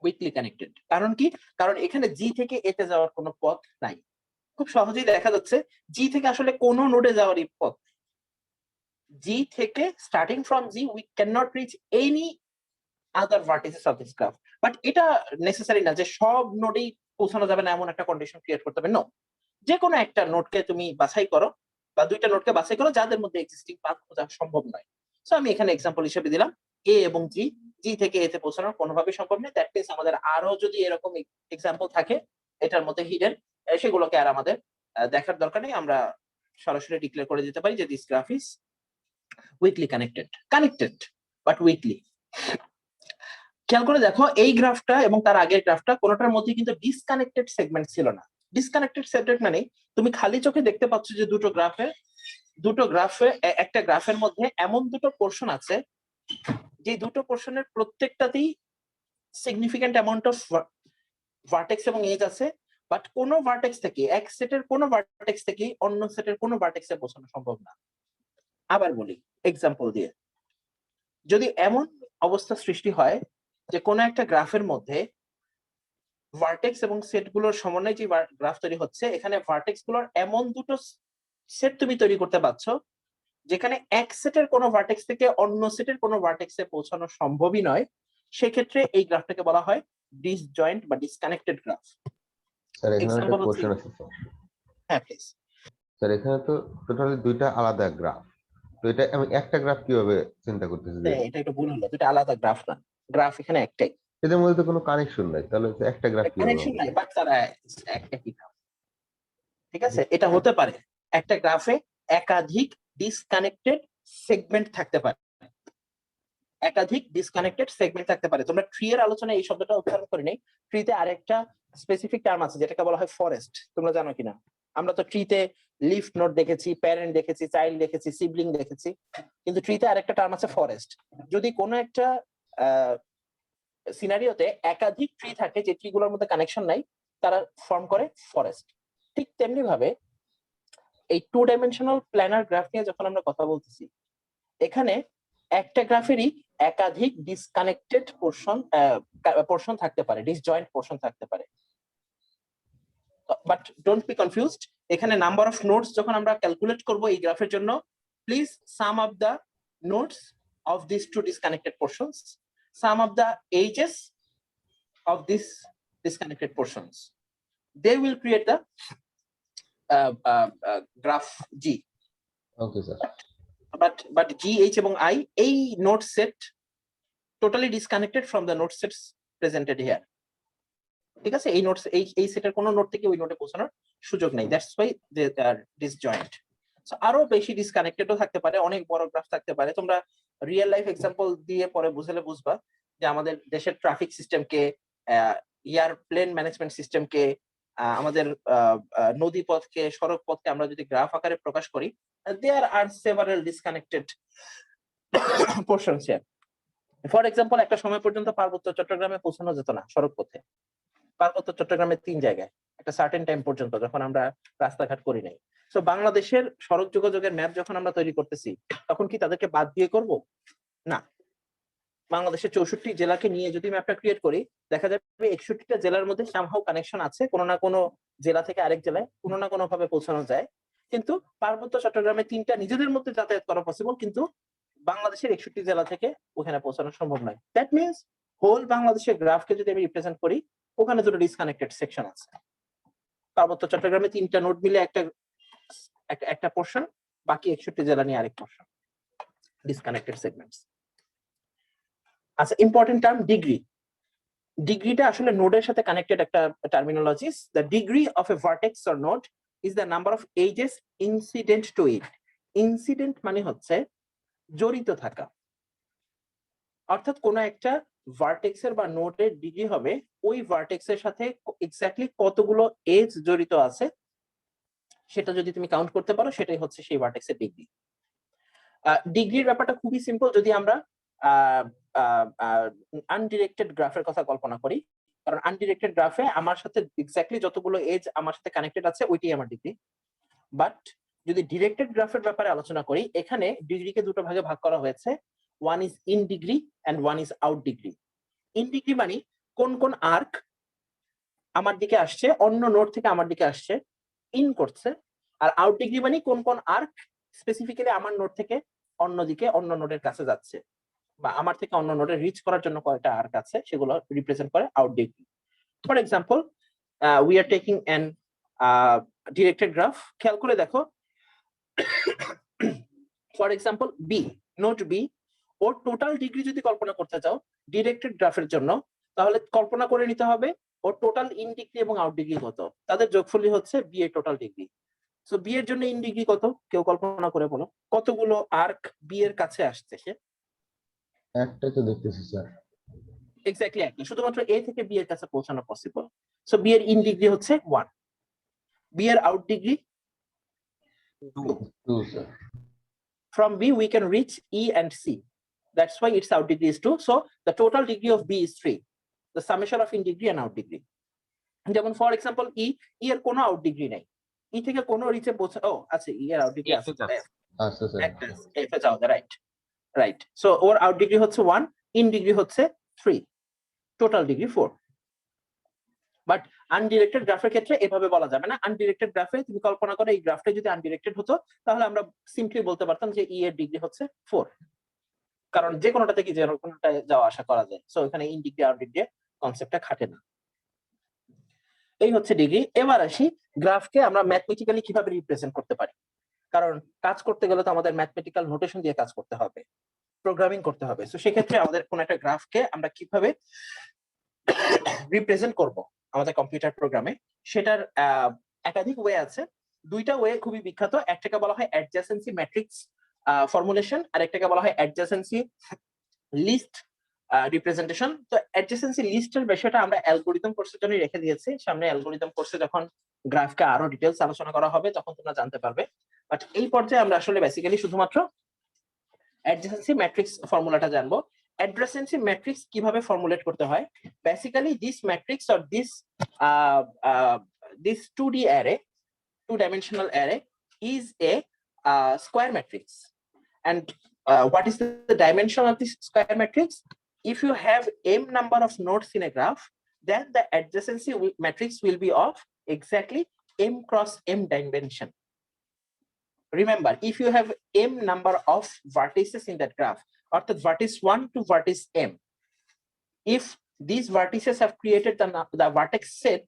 উইকলি কানেক্টেড। কারণ কি? কারণ এখানে জি থেকে এতে যাওয়ার কোনো পথ নাই। খুব সহজেই দেখা যাচ্ছে জি থেকে আসলে কোনো নোডে যাওয়ারই পথ। জি থেকে starting from G we can not reach any other vertices of this graph. But এটা নেসেসারি না যে সব নোডেই পৌঁছানো যাবে না এমন একটা কন্ডিশন ক্রিয়েট করতে হবে। নো, যে কোনো একটা নোডকে তুমি বাছাই করো বা দুইটা নোডকে বাছাই করো যাদের মধ্যে এক্সিস্টিং পাথ খোঁজা সম্ভব নয়। সো আমি এখানে এক্সাম্পল হিসেবে দিলাম এ এবং জি, জি থেকে এতে পৌঁছানো কোনোভাবেই সম্ভব নয়। দ্যাট মিন্স আমাদের আরো যদি এরকম এক্সাম্পল থাকে এটার মধ্যে হিডেন, সেগুলোকে আর আমাদের দেখার দরকার নেই। আমরা সরাসরি ডিক্লেয়ার করে দিতে পারি যে this graph is weekly connected but weekly. খেয়াল করে দেখো এই গ্রাফটা এবং তার আগের গ্রাফটা কোনোটার মধ্যে কিন্তু ডিসকানেক্টেড সেগমেন্ট ছিল না। ডিসকানেক্টেড সেগমেন্ট মানে তুমি খালি চোখে দেখতে পাচ্ছ যে দুটো গ্রাফে একটা গ্রাফের মধ্যে এমন দুটো পোর্শন আছে যে দুটো পোর্শনের প্রত্যেকটাতেই সিগনিফিক্যান্ট অ্যামাউন্ট অফ ভার্টেক্স এবং এজ আছে, বাট কোন ভার্টেক্স থেকে এক সেটের কোন ভার্টেক্স থেকে অন্য সেটের কোন ভার্টেক্সে পৌঁছানো সম্ভব না। আবার বলি এক্সাম্পল দিয়ে, যদি এমন অবস্থা সৃষ্টি হয় যে কোন একটা গ্রাফের মধ্যে ভার্টেক্স এবং সেট গুলোর সমন্বয়ে যে গ্রাফ তৈরি হচ্ছে, এখানে ভার্টেক্স গুলোর এমন দুটো সেট তুমি তৈরি করতে পারছো যেখানে এক সেটের কোনো ভার্টেক্স থেকে অন্য সেটের কোনো ভার্টেক্সে পৌঁছানো সম্ভবই নয়, সেক্ষেত্রে এই গ্রাফটাকে বলা হয় ডিসজয়েন্ট বা ডিসকানেক্টেড গ্রাফ। স্যার এখানে একটা এক্সাম্পল হচ্ছে, কোশ্চেন আছে স্যার। হ্যাঁ প্লিজ। স্যার এখানে তো টোটালি দুইটা আলাদা গ্রাফ, তো এটা আমি একটা গ্রাফ কিভাবে চিন্তা করতেছি যে এটা একটু ভুল হলো, দুটো আলাদা গ্রাফ না, গ্রাফ এখানে একটাই, এদের মধ্যে তো কোনো কানেকশন নাই, তাহলে তো একটা গ্রাফ কিভাবে কানেকশন হবে? নাই, বাট তারা একই গ্রাফ। ঠিক আছে, এটা হতে পারে একটা গ্রাফে একাধিক ডিসকানেক্টেড সেগমেন্ট থাকতে পারে, তোমরা ট্রি এর আলোচনায় এই শব্দটা উচ্চারণ করে নেই। ট্রিতে আরেকটা স্পেসিফিক টার্ম আছে যেটাকে বলা হয় ফরেস্ট, তোমরা জানো কিনা? আমরা তো ট্রিতে লিফ নোড দেখেছি, প্যারেন্ট দেখেছি, চাইল্ড দেখেছি, সিবলিং দেখেছি, কিন্তু ট্রিতে আরেকটা টার্ম আছে ফরেস্ট। যদি কোনো একটা সিনারিওতে একাধিক ট্রি থাকে যে ট্রি গুলোর মধ্যে কানেকশন নাই, তারা ফর্ম করে ফরেস্ট। ঠিক তেমনি ভাবে এই 2 ডাইমেনশনাল প্ল্যানার গ্রাফ নিয়ে যখন আমরা কথা বলতেছি, এখানে একটা গ্রাফেরই একাধিক ডিসকানেক্টেড পোর্শন থাকতে পারে, ডিসজয়েন্ট পোর্শন থাকতে পারে। বাট ডোন্ট বি কনফিউজড, এখানে নাম্বার অফ নোডস যখন আমরা ক্যালকুলেট করব এই গ্রাফের জন্য, please some of the nodes of this two disconnected portions, some of the edges of this disconnected portions, they will create the graph G. Okay sir. But G, H এবং I এই node set totally disconnected from the node sets presented here. ঠিক আছে, এই notes এই সেটের কোন node থেকে ওই নোডে পৌঁছানোর সুযোগ নেই, that's why they are disjoint. So আরো বেশি ডিসকানেক্টেডও থাকতে পারে, অনেক বড় গ্রাফ থাকতে পারে। তোমরা রিয়েল লাইফ এক্সাম্পল দিয়ে পরে বুঝবা যে আমাদের দেশের ট্রাফিক সিস্টেমকে, এয়ারপ্লেন ম্যানেজমেন্ট সিস্টেমকে, আমাদের নদী পথকে, সড়ক পথকে আমরা যদি গ্রাফ আকারে প্রকাশ করি, there are several disconnected portions here. For example, একটা সময় পর্যন্ত পার্বত্য চট্টগ্রামে পৌঁছানো যেত না সড়ক পথে। পার্বত্য চট্টগ্রামের 3 জায়গায় একটা সার্টেন টাইম পর্যন্ত যখন আমরা রাস্তাঘাট করি নাই। সো বাংলাদেশের সড়ক যোগাযোগের ম্যাপ যখন আমরা তৈরি করতেছি, তখন কি তাদেরকে বাদ দিয়ে করব? না। বাংলাদেশের 64 জেলাকে নিয়ে যদি ম্যাপটা ক্রিয়েট করি, দেখা যাবে 61টা জেলার মধ্যে সামহাউ কানেকশন আছে, কোনো না কোনো জেলা থেকে আরেক জেলায় কোনো না কোনো ভাবে পৌঁছানো যায়। কিন্তু পার্বত্য চট্টগ্রামে 3টা নিজেদের মধ্যে যাতায়াত করা পসিবল, কিন্তু বাংলাদেশের 61 জেলা থেকে ওখানে পৌঁছানো সম্ভব নয়। দ্যাট মিনস হোল বাংলাদেশের গ্রাফকে যদি আমি রিপ্রেজেন্ট করি, ওখানে দুটো ডিসকানেক্টেড সেকশন আছে। পার্বত্য চট্টগ্রামে 3টা নোড মিলে একটা পোর্শন, বাকি 61 জেলা নিয়ে আরেক পোর্শন, ডিসকানেক্টেড সেগমেন্টস। আচ্ছা, ইম্পর্টেন্ট টার্ম ডিগ্রি। ডিগ্রিটা আসলে নোডের সাথে কানেক্টেড একটা terminologies. The degree of a vertex or node is the number of edges incident to it. Incident মানে হচ্ছে জড়িত থাকা, অর্থাৎ কোন একটা ভার্টেক্সের বা নোডের ডিগ্রি হবে ওই ভার্টেক্সের সাথে এক্স্যাক্টলি কতগুলো এজ জড়িত আছে সেটা যদি তুমি কাউন্ট করতে পারো, সেটাই হচ্ছে সেই ভার্টেক্সের ডিগ্রি। ডিগ্রির ব্যাপারটা খুবই সিম্পল। যদি আমরা আনডিরেক্টেড গ্রাফের কথা কল্পনা করি, কারণ আনডিরেক্টেড গ্রাফে আমার সাথে এক্স্যাক্টলি যতগুলো এজ আমার সাথে কানেক্টেড আছে ওইটাই আমার ডিগ্রি। বাট যদি ডিরেক্টেড গ্রাফের ব্যাপারে আলোচনা করি, এখানে ডিগ্রিকে দুটো ভাগে ভাগ করা হয়েছে। One is in degree and one is out degree. In degree মানে কোন কোন আর্ক আমার দিকে আসছে, অন্য নোড থেকে আমার দিকে আসছে, ইন করছে। আর আউট ডিগ্রি মানে কোন কোন আর্ক স্পেসিফিক্যালি আমার নোড থেকে অন্যদিকে অন্য নোডের কাছে যাচ্ছে, বা আমার থেকে অন্য নোডে রিচ করার জন্য কয়টা আর্ক আছে সেগুলো রিপ্রেজেন্ট করে out degree. For example, we are taking an directed graph. খেয়াল করে দেখো, for example B, note B, ওর টোটাল ডিগ্রি যদি কল্পনা করতে চাও ডিরেক্টেড গ্রাফের জন্য, তাহলে কল্পনা করে নিতে হবে ওর টোটাল ইন ডিগ্রি এবং আউট ডিগ্রি কত, তাদের যোগফলই হচ্ছে বি এর টোটাল ডিগ্রি। সো বি এর জন্য ইন ডিগ্রি কত, কেউ কল্পনা করে বলো, কতগুলো আর্ক বি এর কাছে আসছে সে? একটাই তো দেখতেছি স্যার। এক্স্যাক্টলি একটা, শুধুমাত্র এ থেকে বি এর কাছে পৌঁছানো পসিবল। সো বি এর ইন ডিগ্রি হচ্ছে 1, বি এর out degree 2 sir. From B we can reach E and C. That's why its out degree is 2. So the total degree of B is 3. The summation of in degree and out degree. যেমন for example ই এর কোনো out degree নাই, ই থেকে কোনো রিচে পৌঁছে, ও আচ্ছা ই এর out degree আছে, আচ্ছা স্যার। এফ এ যাও, রাইট। সো ওর আউট ডিগ্রি হচ্ছে 1, ইন ডিগ্রি হচ্ছে 3, টোটাল ডিগ্রি 4। বাট আনডিরেক্টেড গ্রাফের ক্ষেত্রে এভাবে বলা যাবে না। আনডিরেক্টেড গ্রাফে তুমি কল্পনা করো এই গ্রাফটা যদি আনডিরেক্টেড হতো, তাহলে আমরা সিম্পলি বলতে পারতাম যে ই এর ডিগ্রি হচ্ছে 4, কারণ যে কোনোটা থেকে যে কোনোটায় যাওয়া আসা করা যায়। সো এখানে ইন ডিগ্রি আউট ডিগ্রি কনসেপ্টটা খাটে না। এই হচ্ছে ডিগ্রি। এবার আসি গ্রাফকে আমরা ম্যাথমেটিক্যালি কিভাবে রিপ্রেজেন্ট করতে পারি, কারণ কাজ করতে গেলে তো আমাদের ম্যাথমেটিক্যাল নোটেশন দিয়ে কাজ করতে হবে, প্রোগ্রামিং করতে হবে। সো সেক্ষেত্রে আমাদের কোন একটা গ্রাফকে আমরা কিভাবে রিপ্রেজেন্ট করব আমাদের কম্পিউটার প্রোগ্রামে, সেটার একাধিক ওয়ে আছে। দুইটা ওয়ে খুবই বিখ্যাত, একটাকে বলা হয় অ্যাডজাসেন্সি ম্যাট্রিক্স ফর্মুলেশন, আর একটাকে বলা হয় অ্যাডজাসেন্সি লিস্ট রিপ্রেজেন্টেশন। তো অ্যাডজাসেন্সি লিস্টের বিষয়টা আমরা অ্যালগরিদম কোর্সের জন্য রেখে দিয়েছি, সামনে অ্যালগরিদম কোর্সে যখন গ্রাফকে আরো ডিটেইলস আলোচনা করা হবে তখন তোমরা জানতে পারবে। বাট এই পর্যায়ে আমরা আসলে বেসিক্যালি শুধুমাত্র অ্যাডজাসেন্সি ম্যাট্রিক্স ফর্মুলাটা জানবো। অ্যাডজাসেন্সি ম্যাট্রিক্স কিভাবে ফর্মুলেট করতে হয়, basically this matrix or this 2D array, 2-dimensional array is a square matrix. And what is the dimension of this square matrix? If you have m number of nodes in a graph, then the adjacency matrix will be of exactly m cross m dimension. Remember, if you have m number of vertices in that graph, or the vertex 1 to vertex m, if these vertices have created the vertex set,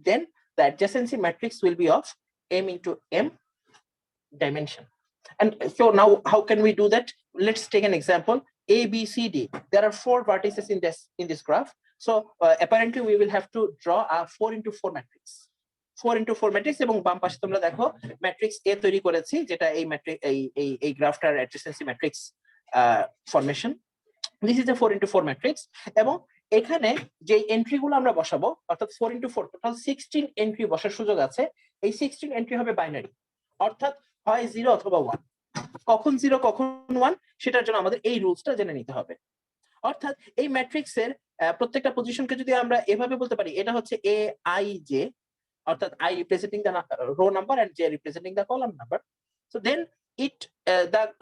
then the adjacency matrix will be of m into m dimension. And so now how can we do that? Let's take an example. A, B, C, D. There are 4 vertices in this graph. So apparently we will have to draw a 4x4 matrix. 4x4 matrix, এবং বাম পাশে তোমরা দেখো matrix এ তৈরি করেছি, যেটা এই matrix এই গ্রাফটার adjacency matrix formation. This is a 4x4 matrix, এবং এখানে যে এন্ট্রিগুলো আমরা বসাবো, অর্থাৎ 4x4 টোটাল 16 এন্ট্রি বসার সুযোগ আছে। এই 16 এন্ট্রি হবে বাইনারি, অর্থাৎ হয় 0 অথবা 1। কখন 0 কখন 1 সেটার জন্য আমাদের এই রুলসটা জেনে নিতে হবে। অর্থাৎ এই ম্যাট্রিক্সের প্রত্যেকটা পজিশনকে যদি আমরা এভাবে বলতে পারি, এটা হচ্ছে এ আই জে, অর্থাৎ I representing the row number and J representing the column number. So then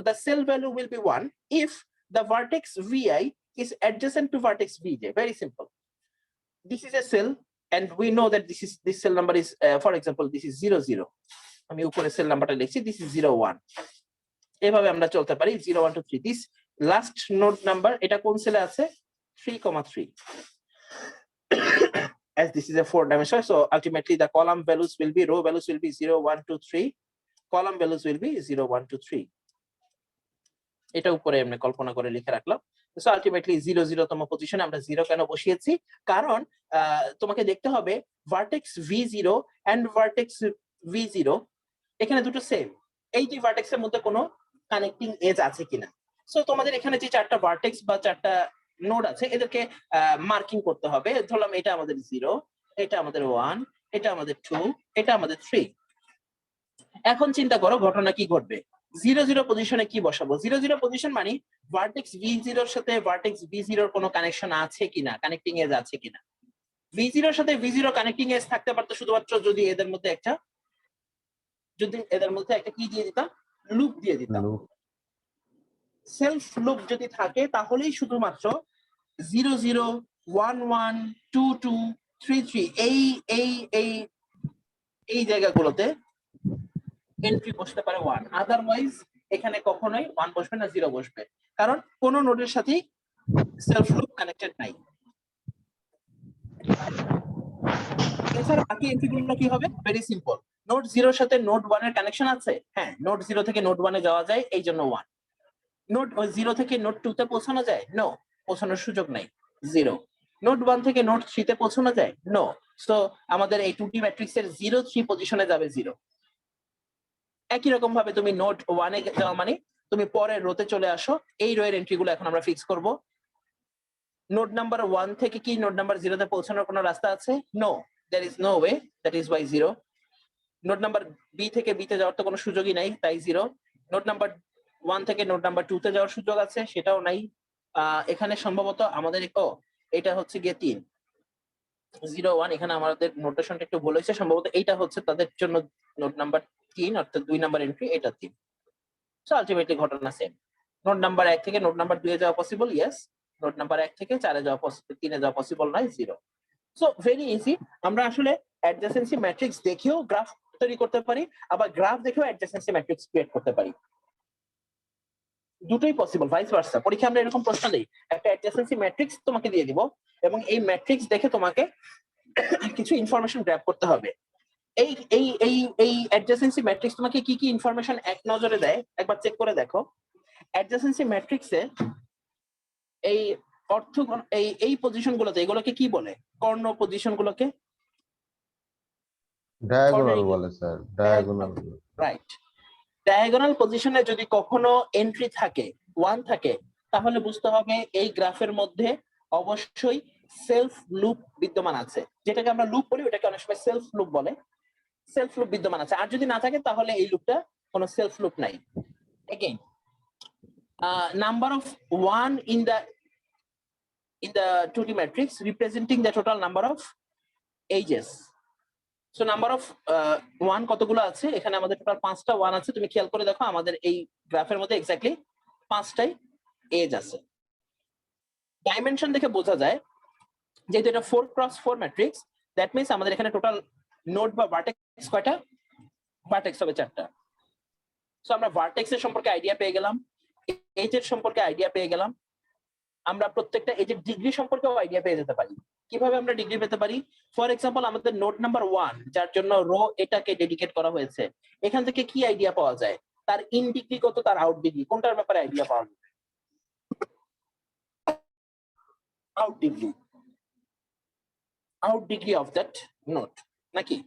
the cell value will be 1 if the vertex Vi is adjacent to vertex Vj. Very simple. This is a cell, and we know that this cell number is, for example, this is 0 0. আমি উপরে sell নাম্বারটা লিখছি, this is 0 1. এভাবে আমরা চলতে পারি 0 1 2 3. This last node number, এটা কোন সেলে আছে? 3,3. as this is a 4-dimensional, so ultimately the column values will be, row values will be 0 1 2 3, column values will be 0 1 2 3. এটা উপরে আমরা কল্পনা করে লিখে রাখলাম। সো আলটিমেটলি 0 0 তম পজিশনে আমরা 0 কেন বসিয়েছি, কারণ তোমাকে দেখতে হবে vertex v0 and vertex v0 এখানে দুটো সেম, এই দুই ভার্টেক্সের মধ্যে কোনো কানেক্টিং এজ আছে কিনা। সো তোমাদের এখানে যে চারটা ভার্টেক্স বা চারটা নোড আছে এদেরকে মার্কিং করতে হবে। ধরলাম এটা আমাদের 0, এটা আমাদের 1, এটা আমাদের 2, এটা আমাদের 3। এখন চিন্তা করো ঘটনা কি ঘটবে। 0 0 পজিশনে কি বসাবো? 0 0 পজিশন মানে ভার্টেক্স v0 এর সাথে ভার্টেক্স v0 এর কোনো কানেকশন আছে কিনা, কানেক্টিং এজ আছে কিনা। v0 এর সাথে v0 কানেক্টিং এজ থাকতে পারতো শুধুমাত্র যদি এদের মধ্যে একটা কি দিয়ে দিতাম, লুপ দিয়ে দিতাম। সেলফ লুপ যদি থাকে তাহলেই শুধুমাত্র 0 0 1 1 2 2 3 3 এই জায়গাগুলোতে এন্ট্রি বসতে পারে 1, আদারওয়াইজ এখানে কখনোই 1 বসবে না, 0 বসবে, কারণ কোন নোডের সাথেই সেলফ লুপ কানেক্টেড নাই। এছাড়া বাকি এন্ট্রিগুলো কি হবে? Very simple. নোড 0 এর সাথে নোড 1 এর কানেকশন আছে, হ্যাঁ, নোড 0 থেকে নোড 1 এ যাওয়া যায়, এই জন্য 1। নোড 0 থেকে নোড 2 তে পৌঁছানো যায়? নো, পৌঁছানোর সুযোগ নাই, 0। নোড 1 থেকে নোড 3 তে পৌঁছানো যায়? নো। সো আমাদের এই 2D ম্যাট্রিক্সের 0 3 পজিশনে যাবে 0। একই রকম ভাবে তুমি নোড 1 এ যাওয়া মানে তুমি পরের রোতে চলে আসো। এই রো এর এন্ট্রিগুলো এখন আমরা ফিক্স করব। নোড নাম্বার 1 থেকে কি নোড নাম্বার 0 তে পৌঁছানোর কোনো রাস্তা আছে? No, there is no way, that is why 0। Node number B থেকে বি তে যাওয়ার তো কোনো সুযোগই নাই, তাই 0। নোড নাম্বার 1 থেকে নোড নাম্বার 2 তে যাওয়ার সুযোগ আছে, সেটাও নাই। এখানে সম্ভবত আমাদের এটা হচ্ছে গিয়ে 3 0 1, এখানে আমাদের নোটেশনটা একটু ভুল হয়েছে, সম্ভবত এইটা হচ্ছে তাদের জন্য নোড নাম্বার 3, অর্থাৎ 2 নাম্বার এন্ট্রি, এটা 3। সো আলটিমেটলি ঘটনা সেম। নোড নাম্বার 1 থেকে নোড নাম্বার 2 এ যাওয়া পসিবল, ইয়েস। নোড নাম্বার 1 থেকে 4 এ যাওয়া পসিবল, 3 এ যাওয়া পসিবল নয়, 0। So very easy. আমরা আসলে অ্যাডজাসেন্সি ম্যাট্রিক্স দেখেও গ্রাফ তৈরি করতে পারি, আবার গ্রাফ দেখেও অ্যাডজাসেন্সি ম্যাট্রিক্স ক্রিয়েট করতে পারি, দুটোই পসিবল, ভাইস ভার্সা। পরীক্ষা আমরা এরকম প্রশ্ন দেই, একটা অ্যাডজাসেন্সি ম্যাট্রিক্স তোমাকে দিয়ে দিব এবং এই ম্যাট্রিক্স দেখে তোমাকে কিছু ইনফরমেশন গ্র্যাব করতে হবে। এই এই এই এই অ্যাডজাসেন্সি ম্যাট্রিক্স তোমাকে কি কি ইনফরমেশন এক নজরে দেয় একবার চেক করে দেখো। অ্যাডজাসেন্সি ম্যাট্রিক্সে এই এই পজিশন গুলোতে এগুলোকে কি বলে? কর্ণ পজিশন গুলোকে ডায়াগোনাল বলে স্যার, ডায়াগোনাল। রাইট। ডায়াগোনাল পজিশনে যদি কখনো এন্ট্রি থাকে 1 থাকে, তাহলে বুঝতে হবে এই গ্রাফের মধ্যে অবশ্যই সেলফ লুপ বিদ্যমান আছে। যেটাকে আমরা লুপ বলি ওটাকে অনেক সময় সেলফ লুপ বলে। সেলফ লুপ বিদ্যমান আছে, আর যদি না থাকে তাহলে এই লুপটা কোনো সেলফ লুপ নাই। Again, number of 1 in the 2D matrix representing the total number of edges. So number of 1 কতগুলো আছে? এখানে আমাদের টোটাল 5টা 1 আছে। তুমি খেয়াল করে দেখো আমাদের এই গ্রাফের মধ্যে এক্স্যাক্টলি 5টাই এজ আছে। ডাইমেনশন দেখে বোঝা যায় যেহেতু এটা 4x4 ম্যাট্রিক্স, দ্যাট মিন্স আমাদের এখানে টোটাল নোড বা ভার্টেক্স কয়টা? ভার্টেক্স হবে 4টা। সো আমরা ভার্টেক্সের সম্পর্কে আইডিয়া পেয়ে গেলাম, এজের সম্পর্কে আইডিয়া পেয়ে গেলাম, আমরা প্রত্যেকটা এজের ডিগ্রি সম্পর্কেও আইডিয়া পেয়ে যেতে পারি। কিভাবে আমরা ডিগ্রি পেতে পারি? ফর এক্সাম্পল আমাদের নোড নাম্বার 1 যার জন্য রো এটাকে ডেডিকেট করা হয়েছে, এখান থেকে কি আইডিয়া পাওয়া যায়? তার ইন ডিগ্রি কত, তার আউট ডিগ্রি, কোনটার ব্যাপারে আইডিয়া পাওয়া যায়? Out degree of that node, নাকি?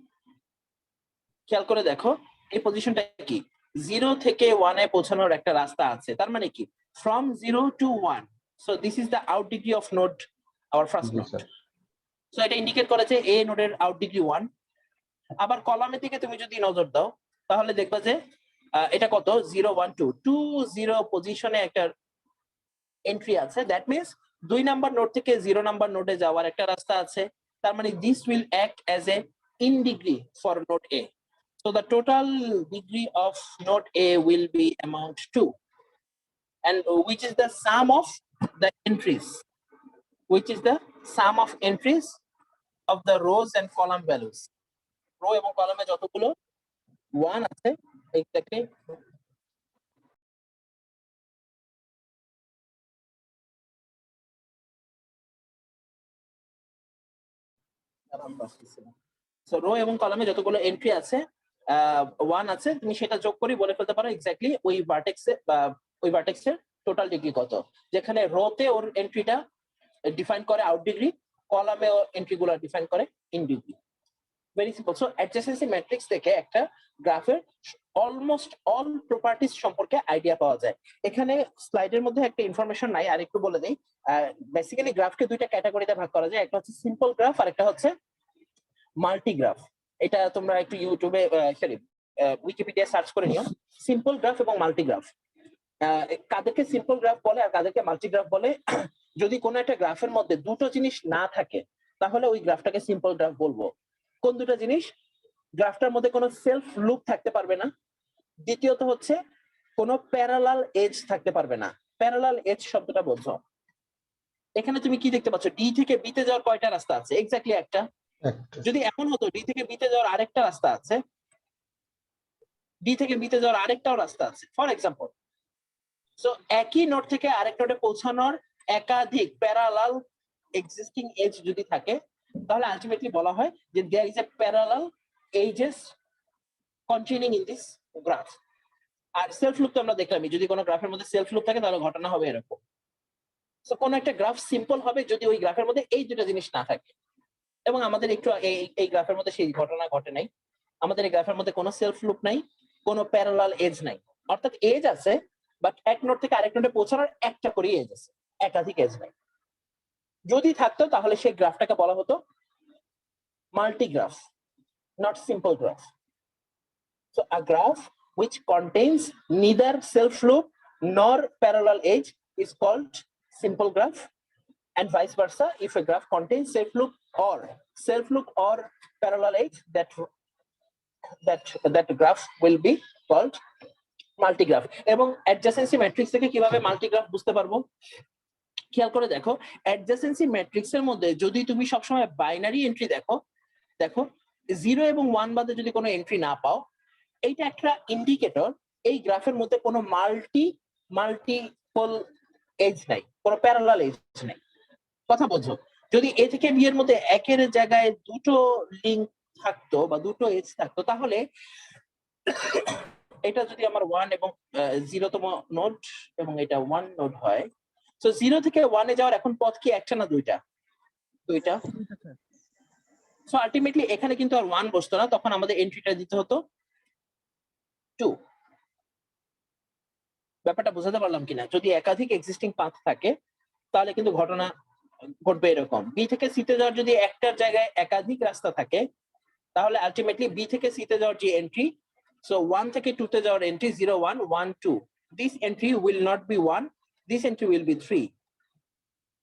খেয়াল করে দেখো এই পজিশনটা কি, 0 থেকে 1 এ পৌঁছানোর একটা রাস্তা আছে, তার মানে কি from 0 to 1। So this is the out degree of node, our first node. So এটা ইন্ডিকেট করেছে এ নোডের আউট ডিগ্রি 1। আবার কলামের দিকে তুমি যদি নজর দাও তাহলে দেখবা যে এটা কত, 0 1 2 2 0 পজিশনে একটা এন্ট্রি আছে। দ্যাট মিন্স 2 নাম্বার নোড থেকে 0 নাম্বার নোডে যাওয়ার একটা রাস্তা আছে। তার মানে this will act as a in degree for node A. So the total degree of node A will be amount 2, and which is the sum of the entries, which is the sum of entries of the rows and column values. Row এবং column এ যতগুলো 1 আছে exactly so rho এবং কলামে যতগুলো entry আছে 1 আছে, তুমি সেটা যোগ করে বলে ফেলতে পারো এক্স্যাক্টলি ওই ভার্টেক্সে বা ওই ভার্টেক্সের টোটাল ডিগ্রি কত, যেখানে রোতে ওর এন্ট্রিটা ডিফাইন করে আউট ডিগ্রি, কলামে ওর এন্ট্রিগুলো ডিফাইন করে in degree. Very simple. So adjacency matrix থেকে একটা গ্রাফের অলমোস্ট অল প্রপার্টিজ সম্পর্কে আইডিয়া পাওয়া যায়। এখানে স্লাইডের মধ্যে একটা ইনফরমেশন নাই, আর একটু বলে দেই। বেসিক্যালি গ্রাফকে দুইটা ক্যাটাগরিতে ভাগ করা যায়, একটা হচ্ছে সিম্পল গ্রাফ আর একটা হচ্ছে মাল্টিগ্রাফ। এটা তোমরা একটু ইউটিউবে সরি উইকিপিডিয়া সার্চ করে নিও, সিম্পল গ্রাফ এবং মাল্টিগ্রাফ। কাদেরকে সিম্পল গ্রাফ বলে আর কাদেরকে মাল্টিগ্রাফ বলে, যদি কোনো একটা গ্রাফের মধ্যে দুটো জিনিস না থাকে তাহলে ওই গ্রাফটাকে সিম্পল গ্রাফ বলবো। কোন দুটো জিনিস? গ্রাফটার মধ্যে কোনো সেলফ লুপ থাকতে পারবে না, দ্বিতীয়ত হচ্ছে কোনো প্যারালাল এজ থাকতে পারবে না। প্যারালাল এজ শব্দটা বোঝো, এখানে তুমি কি দেখতে পাচ্ছ, ডি থেকে বি তে যাওয়ার কয়টা রাস্তা আছে? এক্স্যাক্টলি একটা। যদি এমন হতো ডি থেকে বি তে যাওয়ার আরেকটা রাস্তা আছে, ডি থেকে বি তে যাওয়ার আরেকটাও রাস্তা আছে, ফর এক্সাম্পল, সো একই নোড থেকে আরেক নোডে পৌঁছানোর একাধিক প্যারালাল এক্সিস্টিং এজ যদি থাকে, তাহলে আলটিমেটলি বলা হয় যে there is a parallel edges continuing in this graph. আর সেলফ লুপ তো আমরা দেখলামই, যদি কোনো গ্রাফের মধ্যে সেলফ লুপ থাকে তাহলে ঘটনা হবে এরকম। সো কোন একটা গ্রাফ সিম্পল হবে যদি ওই গ্রাফের মধ্যে এই দুটো জিনিস না থাকে, এবং আমাদের একটু এই গ্রাফের মধ্যে সেই ঘটনা ঘটে নাই। আমাদের এই গ্রাফের মধ্যে কোনো সেলফ লুপ নাই, কোনো প্যারালাল এজ নাই, অর্থাৎ এজ আছে বাট এক নোড থেকে আরেক নোডে পৌঁছানোর একটা করে এজ আছে, একাধিক এজ নাই। যদি থাকতো তাহলে সেই গ্রাফটাকে বলা হতো multigraph, not simple graph. So a graph which contains neither self loop nor parallel edge is called simple graph, and vice versa. If a graph contains self loop or parallel edge, that graph will be called multigraph. এবং adjacency matrix থেকে কিভাবে multigraph বুঝতে পারবো, খেয়াল করে দেখো, adjacency matrix এর মধ্যে যদি তুমি সবসময় বাইনারি এন্ট্রি দেখো 0 এবং 1 বাদে যদি কোনো এন্ট্রি না পাও, এইটা একটা ইন্ডিকেটর এই গ্রাফের মধ্যে কোনো মাল্টিপল এজ নাই, কোনো প্যারালাল এজ নাই। কথা বোঝো, যদি এ থেকে বি এর মধ্যে একের জায়গায় দুটো লিংক থাকতো বা দুটো এজ থাকতো, তাহলে এটা যদি আমার 1 এবং 0তম নোড এবং এটা 1 নোড হয়, সো 0 থেকে 1 এ যাওয়ার এখন পথ কি একটা না দুইটা? সো আলটিমেটলি এখানে কিন্তু আর 1 বসতো না, তখন আমাদের এন্ট্রিটা দিতে হতো 2। ব্যাপারটা বোঝাতে পারলাম কিনা? যদি একাধিক এক্সিস্টিং পাথ থাকে তাহলে কিন্তু ঘটনা ঘটবে এরকম। বি থেকে সি তে যাওয়ার যদি একটার জায়গায় একাধিক রাস্তা থাকে, তাহলে আলটিমেটলি বি থেকে সি তে যাওয়ার যে এন্ট্রি, সো 1 থেকে 2 তে যাওয়ার entry 0 1 1 2, this entry will not be 1, this entry will be 3।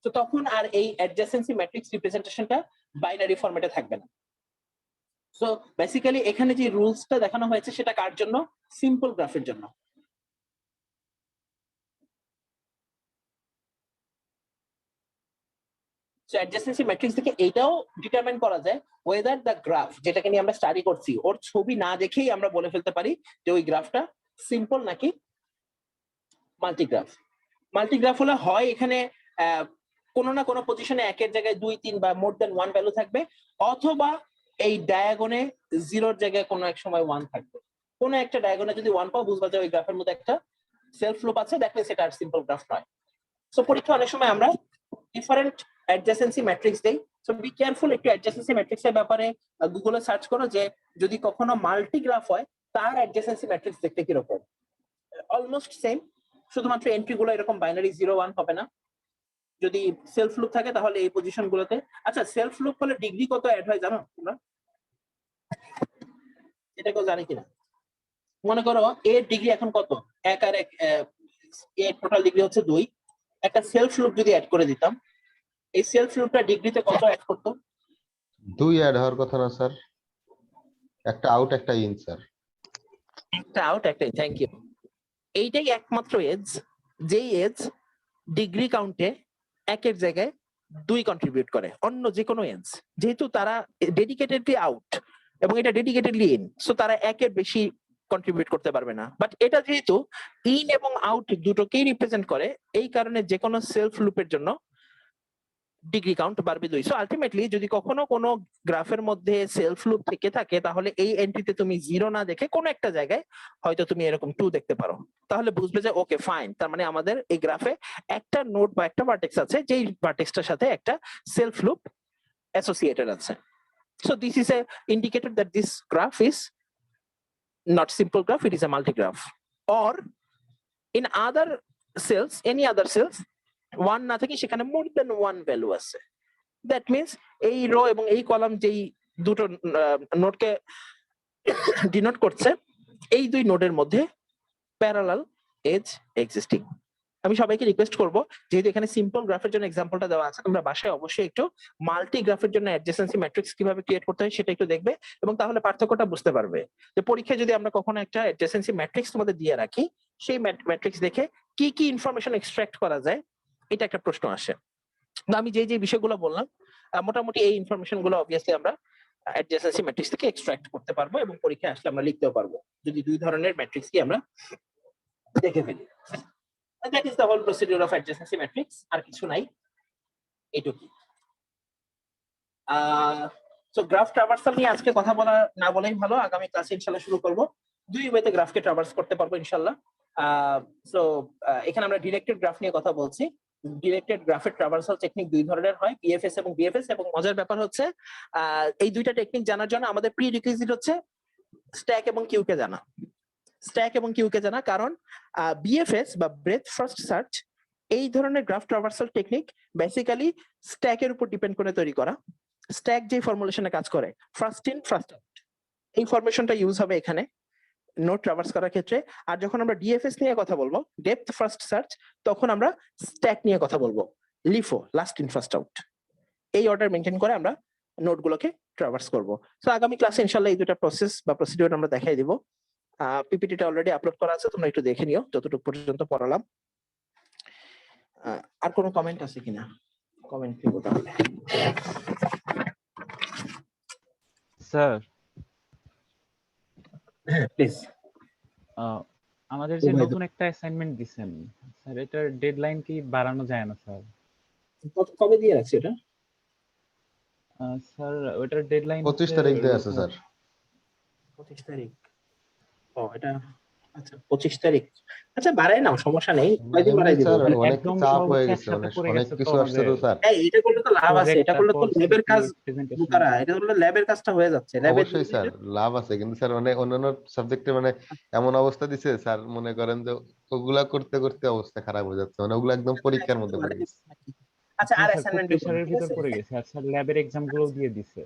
তো তখন আর এই অ্যাডজেসেন্সি ম্যাট্রিক্স রিপ্রেজেন্টেশনটা বাইনারি ফরম্যাটে থাকবে না। সো বেসিক্যালি এখানে যে রুলসটা দেখানো হয়েছে সেটা কার জন্য? সিম্পল গ্রাফের জন্য। সো অ্যাডজেসেন্সি ম্যাট্রিক্স থেকে এটাও ডিটারমাইন করা যায় ওয়েদার দ্য গ্রাফ, যেটাকে নিয়ে আমরা স্টাডি করছি, ওর ছবি না দেখেই আমরা বলে ফেলতে পারি যে ওই গ্রাফটা সিম্পল নাকি মাল্টিগ্রাফ। মাল্টিগ্রাফ হলে হয় এখানে কোনো না কোনো পজিশনে একের জায়গায় 2 3 বা মোর দ্যান 1 ভ্যালু থাকবে, অথবা এই ডায়াগনে 0-র জায়গায় কোনো এক সময় 1 থাকবে। কোনো একটা ডায়াগনে যদি 1 পাও, বুঝবা যে ওই গ্রাফের মধ্যে একটা সেলফ লুপ আছে, দেখলে সেটা আর সিম্পল গ্রাফ নয়। সো পরীক্ষা অনেক সময় আমরা ডিফারেন্ট অ্যাডজেসেন্সি ম্যাট্রিক্স দেই, সো বি কেয়ারফুল। একটু অ্যাডজেসেন্সি ম্যাট্রিক্সের ব্যাপারে গুগলে সার্চ করো যে যদি কখনো মাল্টিগ্রাফ হয় তার অ্যাডজেসেন্সি ম্যাট্রিক্স দেখতে কিরকম। অলমোস্ট সেম, শুধুমাত্র এন্ট্রি গুলো এরকম বাইনারি 0 1 হবে না। যদি সেলফ লুপ থাকে তাহলে এই পজিশন গুলোতে, আচ্ছা সেলফ লুপ হলে ডিগ্রি কত অ্যাড হয় জানো তোমরা? এটা কেউ জানে কিনা? মনে করো এর ডিগ্রি এখন কত, 1 আর 1, এর টোটাল ডিগ্রি হচ্ছে 2। একটা সেলফ লুপ যদি অ্যাড করে দিতাম, এই সেলফ লুপটা ডিগ্রিতে কত অ্যাড করতো? 2 অ্যাড হওয়ার কথা না স্যার, একটা আউট একটা ইন স্যার। একটা আউট একটা, থ্যাংক ইউ। এইটাই একমাত্র এজ, যেই এজ ডিগ্রি কাউন্টে একের জায়গায় 2 কন্ট্রিবিউট করে। অন্য যে কোনো এজ, যেহেতু তারা ডেডিকেটেডলি আউট এবং এটা ডেডিকেটেডলি ইন, সো তারা একের বেশি কন্ট্রিবিউট করতে পারবে না। বাট এটা যেহেতু ইন এবং আউট দুটোকেই রিপ্রেজেন্ট করে, এই কারণে যে কোনো সেলফ লুপের জন্য ডিগ্রি কাউন্ট বাড়বে 2। সো আলটিমেটলি যদি কখনো কোনো গ্রাফের মধ্যে সেলফ লুপ থেকে থাকে তাহলে এই এন্ট্রিতে তুমি 0 না দেখে কোনো একটা জায়গায় হয়তো তুমি এরকম 2 দেখতে পারো, তাহলে বুঝবে যে ওকে ফাইন, তার মানে আমাদের এই গ্রাফে একটা নোড বা একটা ভার্টেক্স আছে যেই ভার্টেক্সটার সাথে একটা সেলফ লুপ অ্যাসোসিয়েটেড আছে। So this is A indicator that this graph is not simple graph, it is a multi-graph. Or in other cells, any other cells, one না থেকে সেখানে more than one value আছে। That means এই rho এবং এই column যেই দুটো নোডকে ডিনোট করছে, এই দুই নোডের মধ্যে প্যারালাল এজ এক্সিস্টিং। আমি সবাইকে রিকোয়েস্ট করব, যেহেতু এখানে সিম্পল গ্রাফের জন্য এক্সাম্পলটা দেওয়া আছে, তোমরা বাসায় অবশ্যই একটু মাল্টি গ্রাফের জন্য অ্যাডজেসেন্সি ম্যাট্রিক্স কিভাবে ক্রিয়েট করতে হয় সেটা একটু দেখবে, এবং তাহলে পার্থক্যটা বুঝতে পারবে যে পরীক্ষায় যদি আমরা কখনো একটা অ্যাডজেসেন্সি ম্যাট্রিক্স তোমাদের দিয়ে রাখি, সেই ম্যাট্রিক্স দেখে কি কি ইনফরমেশন এক্সট্রাক্ট করা যায়, এটা একটা প্রশ্ন আসে। আমি যে বিষয়গুলো বললাম, মোটামুটি এই ইনফরমেশন গুলো অবভিয়াসলি আমরা অ্যাডজেসেন্সি ম্যাট্রিক্স থেকে এক্সট্রাক্ট করতে পারবো এবং পরীক্ষায় আসলে আমরা লিখতেও পারবো যদি দুই ধরনের ম্যাট্রিক্স কি আমরা দেখে ফেলি। That is the whole procedure of adjacency matrix, আর কিছু নাই, এটুকুই। সো গ্রাফ ট্রাভার্সাল নিয়ে আজকে কথা বলা না বলাই ভালো, আগামী ক্লাসে ইনশাআল্লাহ শুরু করব। দুই ওয়েতে গ্রাফকে ট্রাভার্স করতে পারবো ইনশাআল্লাহ। সো এখানে আমরা ডিরেক্টেড গ্রাফ নিয়ে কথা বলছি। ডিরেক্টেড গ্রাফের ট্রাভার্সাল টেকনিক দুই ধরনের হয়, পিএফএস এবং বিএফএস, এবং মজার ব্যাপার হচ্ছে এই দুইটা টেকনিক জানার জন্য আমাদের প্রি রিকুইজিট হচ্ছে স্ট্যাক এবং কিউকে জানা। স্ট্যাক এবং কিউকে জানা, কারণ বিএফএস বা ব্রেথ ফার্স্ট সার্চ এই ধরনের গ্রাফ ট্রাভার্সাল টেকনিক বেসিক্যালি স্ট্যাকের উপর ডিপেন্ড করে তৈরি করা। স্ট্যাক যে ফর্মুলেশনে কাজ করে, ফার্স্ট ইন ফার্স্ট আউট, এই ফরমেশনটা ইউজ হবে এখানে নোড ট্রাভার্স করার ক্ষেত্রে। আর যখন আমরা ডিএফএস নিয়ে কথা বলবো, ডেপথ ফার্স্ট সার্চ, তখন আমরা স্ট্যাক নিয়ে কথা বলবো, LIFO, last in first out. এই অর্ডার মেনটেন করে আমরা নোডগুলোকে ট্রাভার্স করব। সো আগামী ক্লাসে ইনশাআল্লাহ এই দুটো প্রসেস বা প্রসিডিউর আমরা দেখাই দিব। পিপিটিটা অলরেডি আপলোড করা আছে, তোমরা একটু দেখে নিও যতটুকু পর্যন্ত পড়ালাম। আর কোনো কমেন্ট আছে কিনা? কমেন্ট দিব তাহলে। Sir please. আমাদের যে নতুন একটা অ্যাসাইনমেন্ট দিবেন স্যার, এটার ডেডলাইন কি বাড়ানো যায় না স্যার? কবে দিয়ে রাখছি এটা? স্যার ওটার ডেডলাইন 25 তারিখ দেয়া আছে স্যার। 25 তারিখ। ও এটা আচ্ছা 25 তারিখ। আচ্ছা বাড়াই নাও, সমস্যা নেই, কয়দিন বাড়াই দিব। স্যার অনেক একদম চাপ সব হয়ে গেছে, একসাথে পড়ে অনেক গেছে তো কিছু আসছে তো আমাদের। স্যার। এই এটা করলে তো লাভ আছে, এটা করলে তো Project, ল্যাবের কাজ presentation। বুকারা, এটা করলে ল্যাবের কাজটা হয়ে যাচ্ছে। ল্যাবের অবশ্যই স্যার লাভ আছে, কিন্তু স্যার মানে অন্যান্য সাবজেক্টে মানে এমন অবস্থা দিছে স্যার, মনে করেন যে ওগুলা করতে করতে অবস্থা খারাপ হয়ে যাচ্ছে, মানে ওগুলা একদম পরীক্ষার মধ্যে পড়ে গেছে। আচ্ছা আর স্যার খুব অ্যাসাইনমেন্ট প্রেসারের ভিতর পড়ে গেছে, আর স্যার ল্যাবের এক্সাম গুলো দিয়ে দিছে।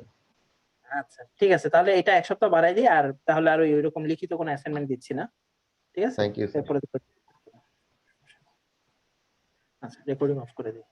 আচ্ছা ঠিক আছে, তাহলে এটা এক সপ্তাহ বাড়াই দিই, আর তাহলে আর ওইরকম লিখিত কোনো অ্যাসাইনমেন্ট দিচ্ছি না, ঠিক আছে? Thank you sir. এরপরে আচ্ছা রেকর্ডিং অফ করে দিই।